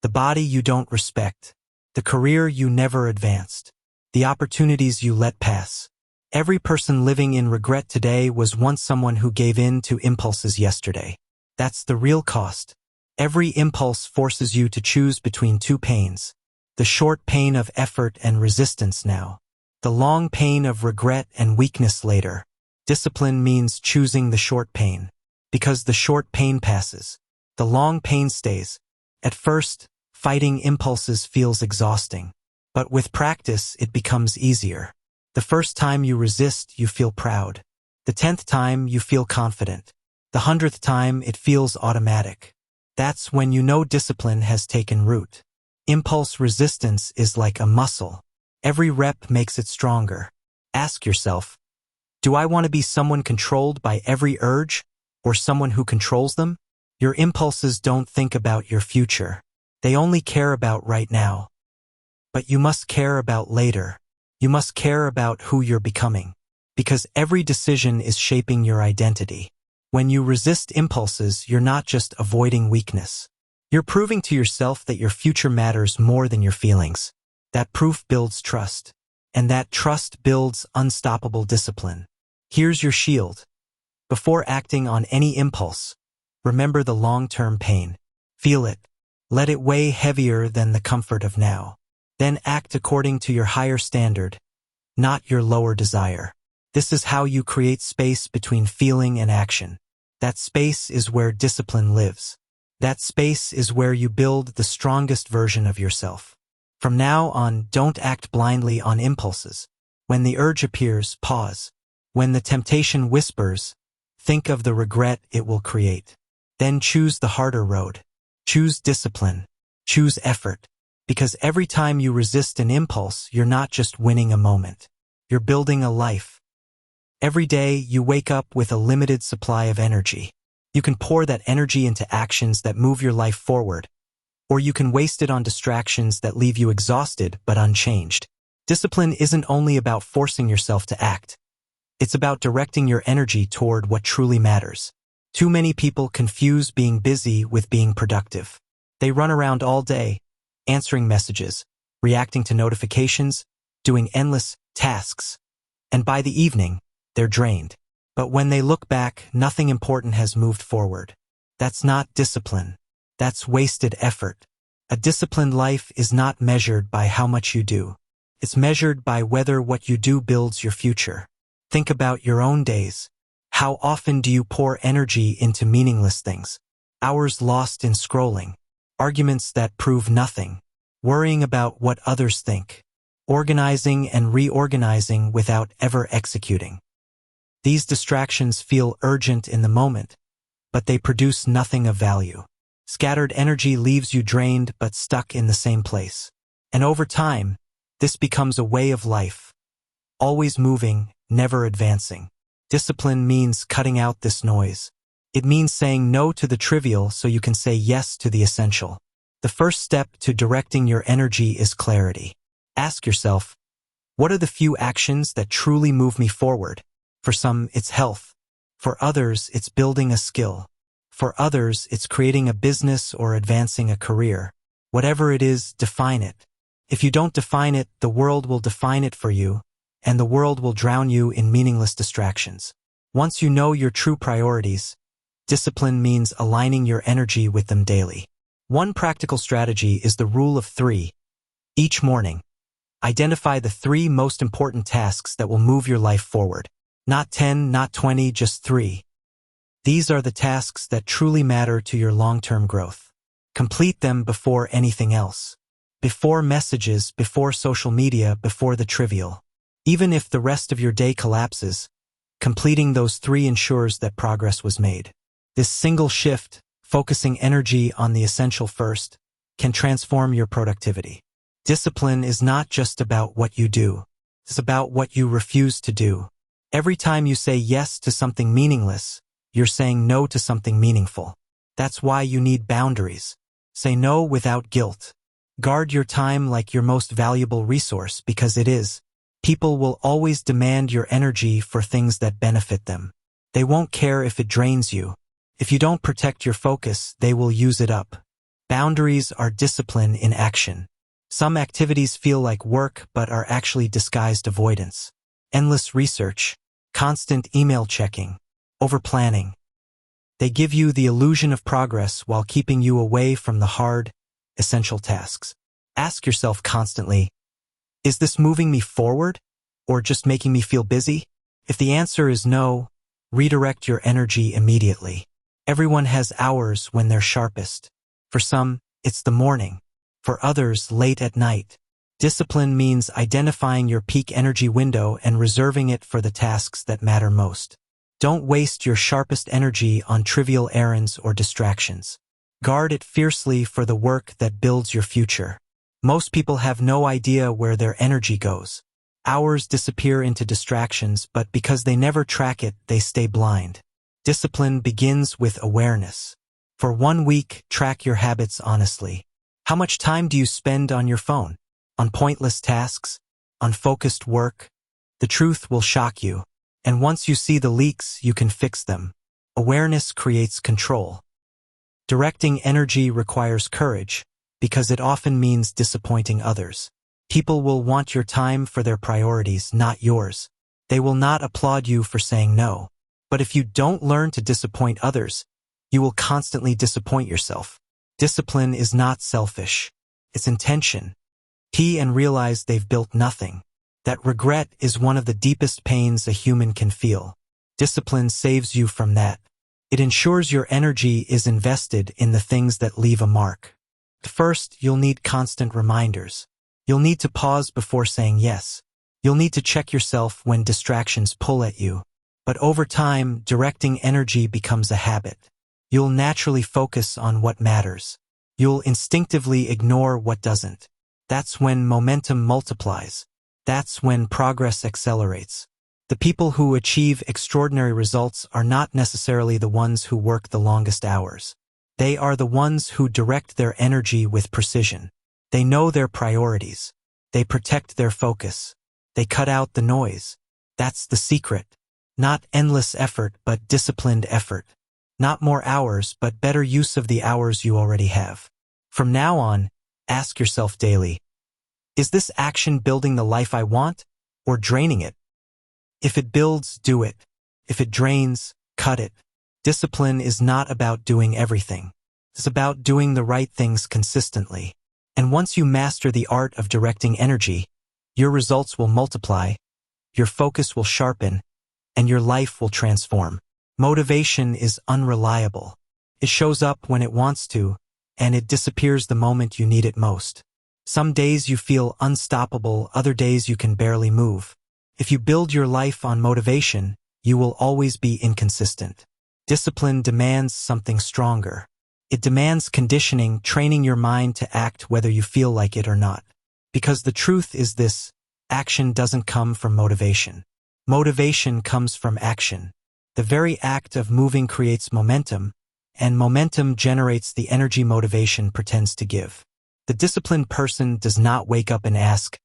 The body you don't respect. The career you never advanced. The opportunities you let pass. Every person living in regret today was once someone who gave in to impulses yesterday. That's the real cost. Every impulse forces you to choose between two pains. The short pain of effort and resistance now. The long pain of regret and weakness later. Discipline means choosing the short pain. Because the short pain passes. The long pain stays. At first, fighting impulses feels exhausting. But with practice, it becomes easier. The first time you resist, you feel proud. The 10th time, you feel confident. The 100th time, it feels automatic. That's when you know discipline has taken root. Impulse resistance is like a muscle. Every rep makes it stronger. Ask yourself, do I want to be someone controlled by every urge, or someone who controls them? Your impulses don't think about your future. They only care about right now. But you must care about later. You must care about who you're becoming. Because every decision is shaping your identity. When you resist impulses, you're not just avoiding weakness. You're proving to yourself that your future matters more than your feelings. That proof builds trust. And that trust builds unstoppable discipline. Here's your shield. Before acting on any impulse, remember the long-term pain. Feel it. Let it weigh heavier than the comfort of now. Then act according to your higher standard, not your lower desire. This is how you create space between feeling and action. That space is where discipline lives. That space is where you build the strongest version of yourself. From now on, don't act blindly on impulses. When the urge appears, pause. When the temptation whispers, think of the regret it will create. Then choose the harder road. Choose discipline. Choose effort. Because every time you resist an impulse, you're not just winning a moment. You're building a life. Every day, you wake up with a limited supply of energy. You can pour that energy into actions that move your life forward, or you can waste it on distractions that leave you exhausted but unchanged. Discipline isn't only about forcing yourself to act. It's about directing your energy toward what truly matters. Too many people confuse being busy with being productive. They run around all day, answering messages, reacting to notifications, doing endless tasks, and by the evening, they're drained. But when they look back, nothing important has moved forward. That's not discipline. That's wasted effort. A disciplined life is not measured by how much you do. It's measured by whether what you do builds your future. Think about your own days. How often do you pour energy into meaningless things? Hours lost in scrolling. Arguments that prove nothing. Worrying about what others think. Organizing and reorganizing without ever executing. These distractions feel urgent in the moment, but they produce nothing of value. Scattered energy leaves you drained but stuck in the same place. And over time, this becomes a way of life. Always moving, never advancing. Discipline means cutting out this noise. It means saying no to the trivial so you can say yes to the essential. The first step to directing your energy is clarity. Ask yourself, what are the few actions that truly move me forward? For some, it's health. For others, it's building a skill. For others, it's creating a business or advancing a career. Whatever it is, define it. If you don't define it, the world will define it for you, and the world will drown you in meaningless distractions. Once you know your true priorities, discipline means aligning your energy with them daily. One practical strategy is the rule of 3. Each morning, identify the 3 most important tasks that will move your life forward. Not 10, not 20, just 3. These are the tasks that truly matter to your long-term growth. Complete them before anything else. Before messages, before social media, before the trivial. Even if the rest of your day collapses, completing those 3 ensures that progress was made. This single shift, focusing energy on the essential first, can transform your productivity. Discipline is not just about what you do. It's about what you refuse to do. Every time you say yes to something meaningless, you're saying no to something meaningful. That's why you need boundaries. Say no without guilt. Guard your time like your most valuable resource because it is. People will always demand your energy for things that benefit them. They won't care if it drains you. If you don't protect your focus, they will use it up. Boundaries are discipline in action. Some activities feel like work but are actually disguised avoidance. Endless research, constant email checking, overplanning. They give you the illusion of progress while keeping you away from the hard, essential tasks. Ask yourself constantly, is this moving me forward or just making me feel busy? If the answer is no, redirect your energy immediately. Everyone has hours when they're sharpest. For some, it's the morning. For others, late at night. Discipline means identifying your peak energy window and reserving it for the tasks that matter most. Don't waste your sharpest energy on trivial errands or distractions. Guard it fiercely for the work that builds your future. Most people have no idea where their energy goes. Hours disappear into distractions, but because they never track it, they stay blind. Discipline begins with awareness. For 1 week, track your habits honestly. How much time do you spend on your phone? On pointless tasks? On focused work? The truth will shock you. And once you see the leaks, you can fix them. Awareness creates control. Directing energy requires courage, because it often means disappointing others. People will want your time for their priorities, not yours. They will not applaud you for saying no. But if you don't learn to disappoint others, you will constantly disappoint yourself. Discipline is not selfish. It's intention. And realize they've built nothing. That regret is one of the deepest pains a human can feel. Discipline saves you from that. It ensures your energy is invested in the things that leave a mark. First, you'll need constant reminders. You'll need to pause before saying yes. You'll need to check yourself when distractions pull at you. But over time, directing energy becomes a habit. You'll naturally focus on what matters. You'll instinctively ignore what doesn't. That's when momentum multiplies. That's when progress accelerates. The people who achieve extraordinary results are not necessarily the ones who work the longest hours. They are the ones who direct their energy with precision. They know their priorities. They protect their focus. They cut out the noise. That's the secret. Not endless effort, but disciplined effort. Not more hours, but better use of the hours you already have. From now on, ask yourself daily, is this action building the life I want, or draining it? If it builds, do it. If it drains, cut it. Discipline is not about doing everything. It's about doing the right things consistently. And once you master the art of directing energy, your results will multiply, your focus will sharpen, and your life will transform. Motivation is unreliable. It shows up when it wants to, and it disappears the moment you need it most. Some days you feel unstoppable, other days you can barely move. If you build your life on motivation, you will always be inconsistent. Discipline demands something stronger. It demands conditioning, training your mind to act whether you feel like it or not. Because the truth is this, action doesn't come from motivation. Motivation comes from action. The very act of moving creates momentum, and momentum generates the energy motivation pretends to give. The disciplined person does not wake up and ask,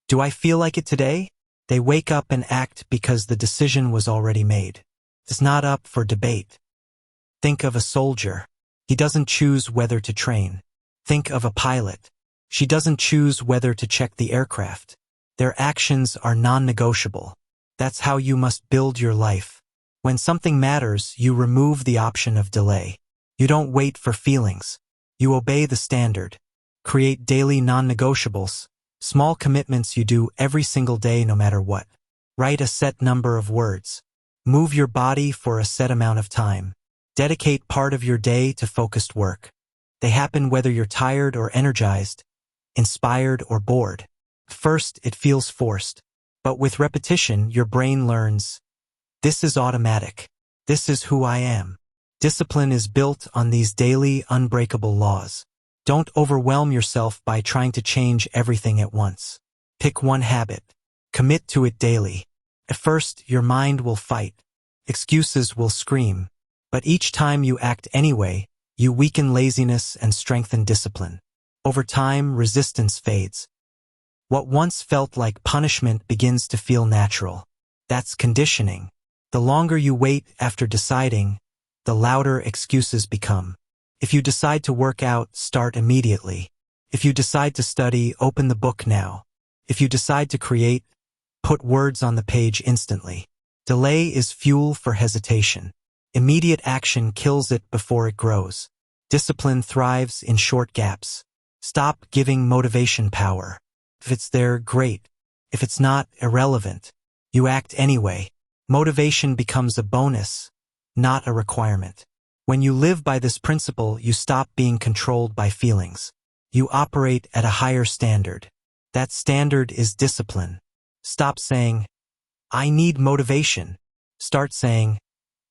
"Do I feel like it today?" They wake up and act because the decision was already made. It's not up for debate. Think of a soldier. He doesn't choose whether to train. Think of a pilot. She doesn't choose whether to check the aircraft. Their actions are non-negotiable. That's how you must build your life. When something matters, you remove the option of delay. You don't wait for feelings. You obey the standard. Create daily non-negotiables, small commitments you do every single day no matter what. Write a set number of words. Move your body for a set amount of time. Dedicate part of your day to focused work. They happen whether you're tired or energized, inspired or bored. First, it feels forced. But with repetition, your brain learns, this is automatic. This is who I am. Discipline is built on these daily, unbreakable laws. Don't overwhelm yourself by trying to change everything at once. Pick one habit. Commit to it daily. At first, your mind will fight. Excuses will scream. But each time you act anyway, you weaken laziness and strengthen discipline. Over time, resistance fades. What once felt like punishment begins to feel natural. That's conditioning. The longer you wait after deciding, the louder excuses become. If you decide to work out, start immediately. If you decide to study, open the book now. If you decide to create, put words on the page instantly. Delay is fuel for hesitation. Immediate action kills it before it grows. Discipline thrives in short gaps. Stop giving motivation power. If it's there, great. If it's not, irrelevant. You act anyway. Motivation becomes a bonus, not a requirement. When you live by this principle, you stop being controlled by feelings. You operate at a higher standard. That standard is discipline. Stop saying, I need motivation. Start saying,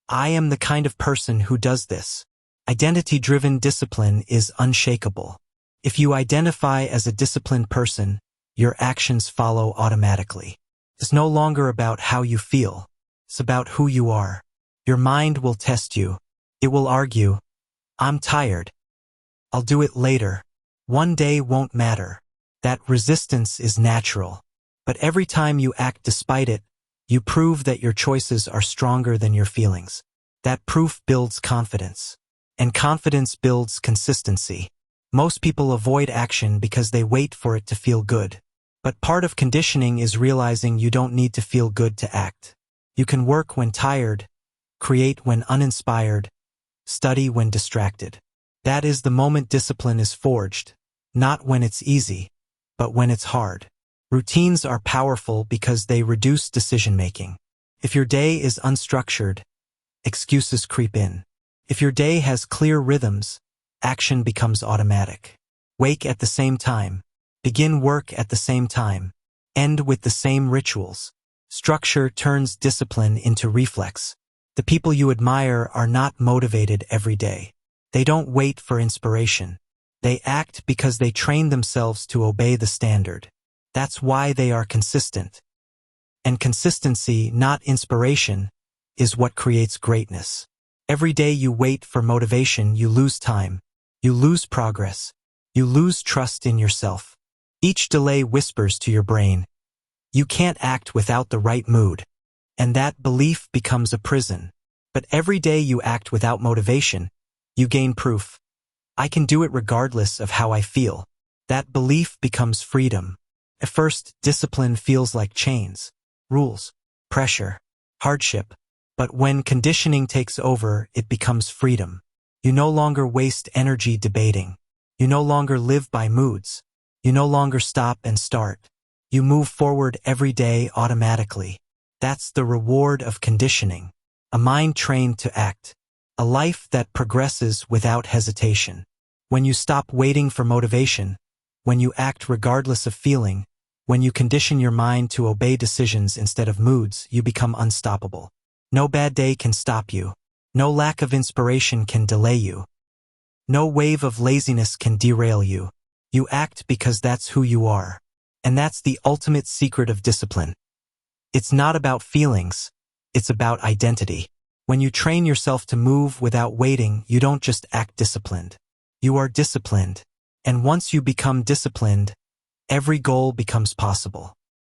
I am the kind of person who does this. Identity-driven discipline is unshakable. If you identify as a disciplined person, your actions follow automatically. It's no longer about how you feel. It's about who you are. Your mind will test you. It will argue, I'm tired. I'll do it later. One day won't matter. That resistance is natural. But every time you act despite it, you prove that your choices are stronger than your feelings. That proof builds confidence. And confidence builds consistency. Most people avoid action because they wait for it to feel good. But part of conditioning is realizing you don't need to feel good to act. You can work when tired, create when uninspired, study when distracted. That is the moment discipline is forged, not when it's easy, but when it's hard. Routines are powerful because they reduce decision-making. If your day is unstructured, excuses creep in. If your day has clear rhythms, action becomes automatic. Wake at the same time. Begin work at the same time. End with the same rituals. Structure turns discipline into reflex. The people you admire are not motivated every day. They don't wait for inspiration. They act because they train themselves to obey the standard. That's why they are consistent. And consistency, not inspiration, is what creates greatness. Every day you wait for motivation, you lose time. You lose progress. You lose trust in yourself. Each delay whispers to your brain, you can't act without the right mood. And that belief becomes a prison. But every day you act without motivation, you gain proof. I can do it regardless of how I feel. That belief becomes freedom. At first, discipline feels like chains, rules, pressure, hardship. But when conditioning takes over, it becomes freedom. You no longer waste energy debating. You no longer live by moods. You no longer stop and start. You move forward every day automatically. That's the reward of conditioning. A mind trained to act. A life that progresses without hesitation. When you stop waiting for motivation, when you act regardless of feeling, when you condition your mind to obey decisions instead of moods, you become unstoppable. No bad day can stop you. No lack of inspiration can delay you. No wave of laziness can derail you. You act because that's who you are. And that's the ultimate secret of discipline. It's not about feelings. It's about identity. When you train yourself to move without waiting, you don't just act disciplined. You are disciplined. And once you become disciplined, every goal becomes possible.